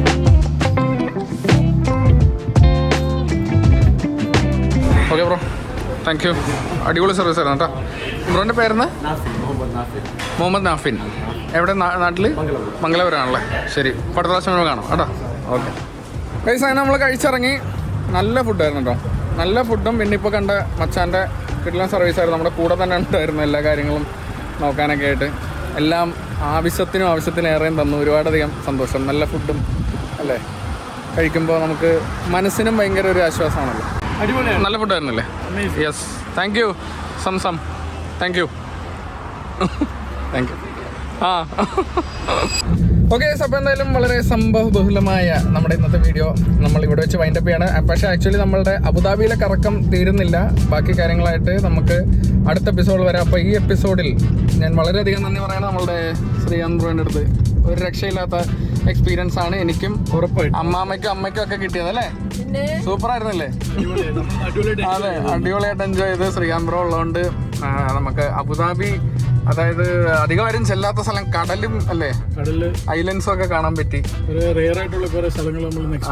Okay bro, thank you. അടിപൊളി സർവീസ് ആയിരുന്നു കേട്ടോ. ബ്രോൻ്റെ പേരെന്ന്? മുഹമ്മദ് നാഫിൻ. എവിടെ നാട്ടിൽ? മംഗലാപുരമാണല്ലേ? ശരി, അടുത്ത പ്രാവശ്യം നമ്മൾ കാണാം കേട്ടോ. ഓക്കെ ഗൈസ്, അങ്ങനെ നമ്മൾ കഴിച്ചിറങ്ങി. നല്ല ഫുഡായിരുന്നു കേട്ടോ. നല്ല ഫുഡും പിന്നെ ഇപ്പോൾ കണ്ട മച്ചാൻ്റെ കിട്ടുന്ന സർവീസായിരുന്നു. നമ്മുടെ കൂടെ തന്നെ ഉണ്ടായിരുന്നു എല്ലാ കാര്യങ്ങളും നോക്കാനൊക്കെ ആയിട്ട്. എല്ലാം ആവശ്യത്തിനേറെയും തന്നു. ഒരുപാടധികം സന്തോഷം. നല്ല ഫുഡും അല്ലേ, കഴിക്കുമ്പോൾ നമുക്ക് മനസ്സിനും ഭയങ്കര ഒരു ആശ്വാസമാണല്ലോ. അടിപൊളിയാണ്. നല്ല ഫുഡായിരുന്നല്ലേ? Yes, thank you Zamzam. Thank you. Thank you. Okay, അപ്പോൾ എന്തായാലും വളരെ സംഭവബഹുലമായ നമ്മുടെ ഇന്നത്തെ വീഡിയോ നമ്മൾ ഇവിടെ വെച്ച് വൈൻഡപ്പ് ചെയ്യാണ്. പക്ഷേ ആക്ച്വലി നമ്മളുടെ അബുദാബിയിലെ കറക്കം തീരുന്നില്ല. ബാക്കി കാര്യങ്ങളായിട്ട് നമുക്ക് അടുത്ത എപ്പിസോഡ് വരാം. അപ്പോൾ ഈ എപ്പിസോഡിൽ ഞാൻ വളരെയധികം നന്ദി പറയണം നമ്മളുടെ ശ്രീകാന്ത് ബ്രോൻ്റെ അടുത്ത്. ഒരു രക്ഷയില്ലാത്ത എക്സ്പീരിയൻസ് ആണ് എനിക്കും ഉറപ്പായിട്ടും അമ്മയ്ക്കും ഒക്കെ കിട്ടിയത് അല്ലേ? സൂപ്പർ ആയിരുന്നില്ലേ? അതെ, അടിപൊളിയായിട്ട് എൻജോയ് ചെയ്ത് ശ്രീകാന്ത് ബ്രോ ഉള്ളതുകൊണ്ട് നമുക്ക് അബുദാബി, അതായത് അധികം ആരും ചെല്ലാത്ത സ്ഥലം, കടലും അല്ലേ, ഐലൻഡ്സും ഒക്കെ കാണാൻ പറ്റി.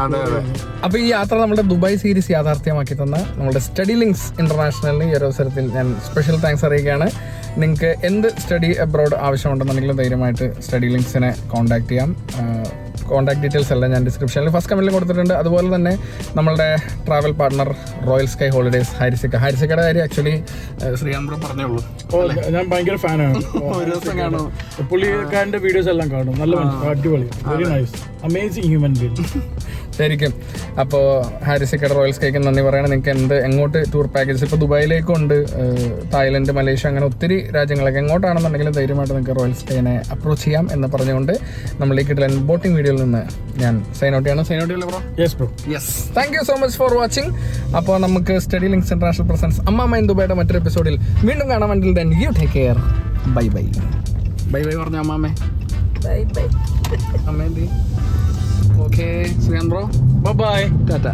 അതെ അതെ. അപ്പൊ ഈ യാത്ര നമ്മുടെ ദുബായ് സീരീസ് യാഥാർത്ഥ്യമാക്കി തന്ന നമ്മുടെ സ്റ്റഡി ലിങ്ക്സ് ഇന്റർനാഷണലിന് ഈ ഒരു അവസരത്തിൽ ഞാൻ സ്പെഷ്യൽ താങ്ക്സ് അറിയിക്കുകയാണ്. നിങ്ങൾക്ക് എന്ത് സ്റ്റഡി അബ്രോഡ് ആവശ്യമുണ്ടെന്നുണ്ടെങ്കിലും ധൈര്യമായിട്ട് സ്റ്റഡി ലിങ്ക്സിനെ കോൺടാക്ട് ചെയ്യാം. കോൺടാക്ട് ഡീറ്റെയിൽസ് എല്ലാം ഞാൻ ഡിസ്ക്രിപ്ഷനിൽ ഫസ്റ്റ് കമൻറ്റിൽ കൊടുത്തിട്ടുണ്ട്. അതുപോലെ തന്നെ നമ്മളുടെ travel partner Royal Sky Holidays ഹരിസിക്കയുടെ കാര്യം ആക്ച്വലി ശ്രീകാന്ത് പറഞ്ഞേ ഉള്ളൂ. ഞാൻ ഭയങ്കര ഫാനാണ്. ഒരു ദിവസം കാണും, പുള്ളിക്കാരൻ്റെ വീഡിയോസ് എല്ലാം കാണും. നല്ല അടിപൊളി, very nice, amazing human being. ശരിക്കും. അപ്പോൾ ഹാരിസിക്കയുടെ റോയൽ സ്കൈക്ക് നന്ദി പറയണം. നിങ്ങൾക്ക് എങ്ങോട്ട് ടൂർ പാക്കേജസ് ഇപ്പോൾ ദുബായിലേക്കും ഉണ്ട്, തായ്ലൻഡ്, മലേഷ്യ, അങ്ങനെ ഒത്തിരി രാജ്യങ്ങളൊക്കെ എങ്ങോട്ടാണെന്നുണ്ടെങ്കിലും ധൈര്യമായിട്ട് നിങ്ങൾക്ക് റോയൽ സ്കൈനെ അപ്രോച്ച് ചെയ്യാം എന്ന് പറഞ്ഞുകൊണ്ട് നമ്മൾ ഈ കിട്ടലൻ ബോട്ടിംഗ് വീഡിയോയിൽ നിന്ന് ഞാൻ സൈൻ ഔട്ട് ചെയ്യണം. സൈൻ ഔട്ട് ചെയ്യല്ലോ bro? Yes bro. Yes, thank you so much for watching. അപ്പോൾ നമുക്ക് സ്റ്റഡി ലിങ്ക്സ് ഇന്റർനാഷണൽ പ്രസൻസ് അമ്മാമ ഇൻ ദുബൈയുടെ മറ്റൊരു എപ്പിസോഡിൽ വീണ്ടും കാണാം. Until then you take care. Bye bye. Bye bye പറഞ്ഞ അമ്മാമേ. Bye bye. അമ്മേന്തി. ഓക്കെ, സുഖാൻ ബ്രോ. Bye bye. ടാറ്റ.